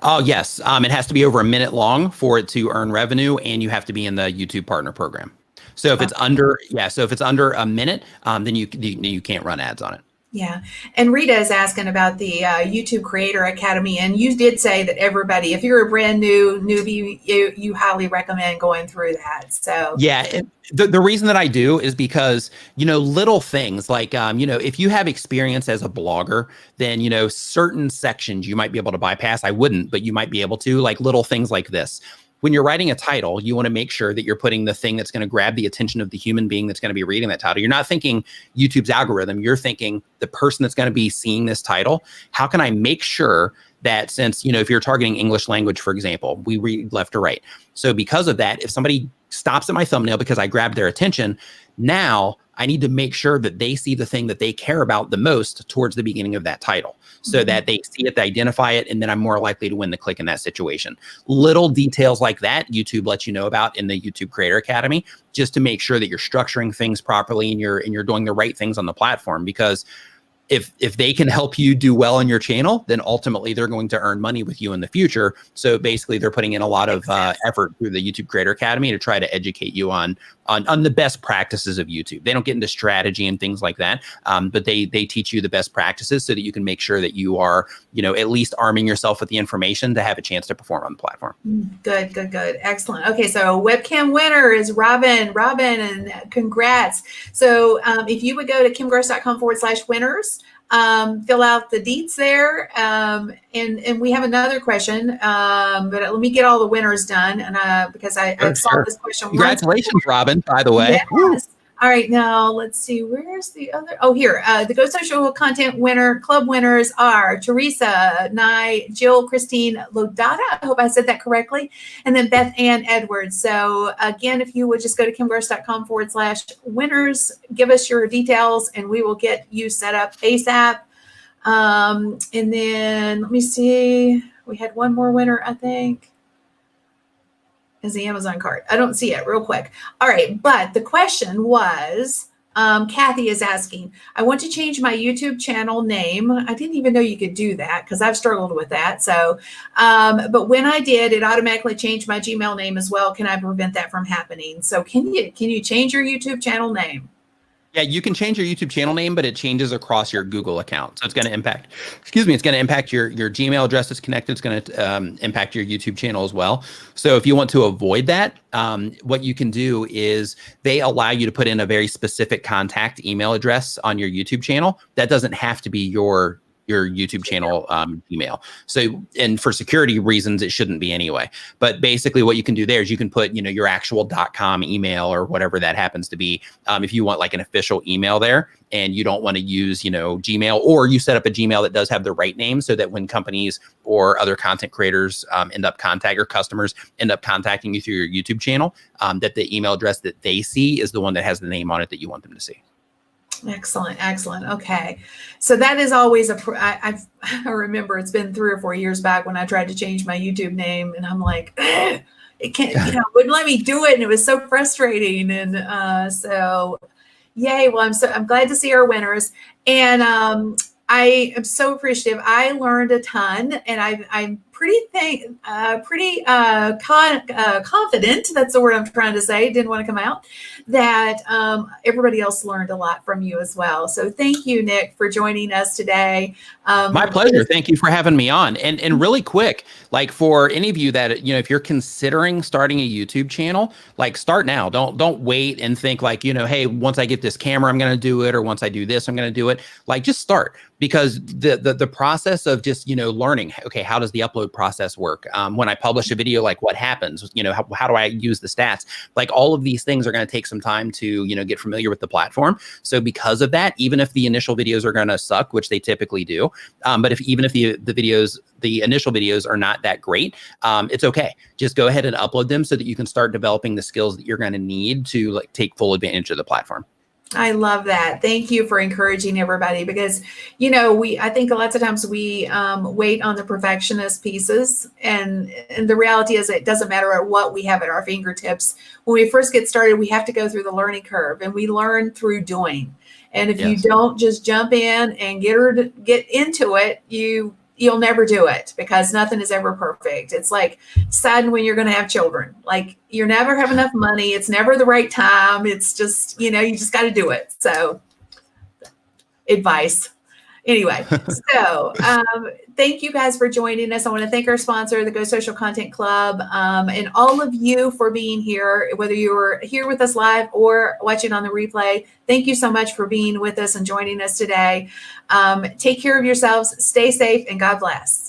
Oh, yes. It has to be over a minute long for it to earn revenue, and you have to be in the YouTube Partner Program. So if it's under a minute, then you can't run ads on it. Yeah. And Rita is asking about the YouTube Creator Academy. And you did say that everybody, if you're a brand newbie, you highly recommend going through that. So yeah, the reason that I do is because, little things like, if you have experience as a blogger, then, certain sections you might be able to bypass. I wouldn't, but you might be able to, like little things like this. When you're writing a title, you want to make sure that you're putting the thing that's going to grab the attention of the human being that's going to be reading that title. You're not thinking YouTube's algorithm. You're thinking the person that's going to be seeing this title. How can I make sure that, since, if you're targeting English language, for example, we read left to right. So because of that, if somebody stops at my thumbnail because I grabbed their attention, now I need to make sure that they see the thing that they care about the most towards the beginning of that title, so that they see it, they identify it, and then I'm more likely to win the click in that situation. Little details like that, YouTube lets you know about in the YouTube Creator Academy, just to make sure that you're structuring things properly and you're doing the right things on the platform. Because if they can help you do well on your channel, then ultimately they're going to earn money with you in the future. So basically, they're putting in a lot of effort through the YouTube Creator Academy to try to educate you on the best practices of YouTube. They don't get into strategy and things like that, but they teach you the best practices so that you can make sure that you are, at least arming yourself with the information to have a chance to perform on the platform. Good, good, good. Excellent. Okay, so webcam winner is Robin. Robin, and congrats. So if you would go to kimgarst.com/winners, fill out the deets there. And we have another question, but let me get all the winners done. And because I saw this question. Congratulations, Robin, by the way. Yes. All right, now let's see. Where's the other? Oh, here. The Go Social Content winner club winners are Teresa, Nye, Jill, Christine, Lodata. I hope I said that correctly. And then Beth Ann Edwards. So again, if you would just go to kimgarst.com/winners, give us your details, and we will get you set up ASAP. And then let me see. We had one more winner, I think. Is the Amazon card. I don't see it real quick. All right. But the question was, Kathy is asking, I want to change my YouTube channel name. I didn't even know you could do that because I've struggled with that. So, but when I did, it automatically changed my Gmail name as well. Can I prevent that from happening? So can you change your YouTube channel name? Yeah, you can change your YouTube channel name, but it changes across your Google account. So it's going to impact, it's going to impact your Gmail address that's connected. It's going to impact your YouTube channel as well. So if you want to avoid that, what you can do is they allow you to put in a very specific contact email address on your YouTube channel. That doesn't have to be your YouTube channel email. So, and for security reasons, it shouldn't be anyway. But basically what you can do there is you can put, your actual .com email or whatever that happens to be. If you want like an official email there and you don't want to use, Gmail, or you set up a Gmail that does have the right name so that when companies or other content creators or customers end up contacting you through your YouTube channel, that the email address that they see is the one that has the name on it that you want them to see. Excellent. Excellent. Okay. So that is always I remember it's been 3 or 4 years back when I tried to change my YouTube name, and I'm like, it can't, wouldn't let me do it. And it was so frustrating. And so yay. Well, I'm glad to see our winners. And I am so appreciative. I learned a ton, and I'm pretty confident. That's the word I'm trying to say. Didn't want to come out. That everybody else learned a lot from you as well. So thank you, Nick, for joining us today. My pleasure. Thank you for having me on. And really quick, like for any of you that, if you're considering starting a YouTube channel, like start now. Don't wait and think like, hey, once I get this camera, I'm going to do it. Or once I do this, I'm going to do it. Like just start, because the process of just, learning, okay, how does the upload process work? When I publish a video, like what happens, how do I use the stats? Like all of these things are going to take some time to, get familiar with the platform. So because of that, even if the initial videos are going to suck, which they typically do, but even if the initial videos are not that great, it's okay. Just go ahead and upload them so that you can start developing the skills that you're going to need to like take full advantage of the platform. I love that. Thank you for encouraging everybody, because, I think a lot of times we wait on the perfectionist pieces, and the reality is it doesn't matter what we have at our fingertips. When we first get started, we have to go through the learning curve, and we learn through doing. And if you don't just jump in and get into it, you'll never do it, because nothing is ever perfect. It's like deciding when you're going to have children. Like you never have enough money. It's never the right time. It's just, you just got to do it. So advice. Anyway, so thank you guys for joining us. I want to thank our sponsor, the Go Social Content Club, and all of you for being here, whether you're here with us live or watching on the replay. Thank you so much for being with us and joining us today. Take care of yourselves, stay safe, and God bless.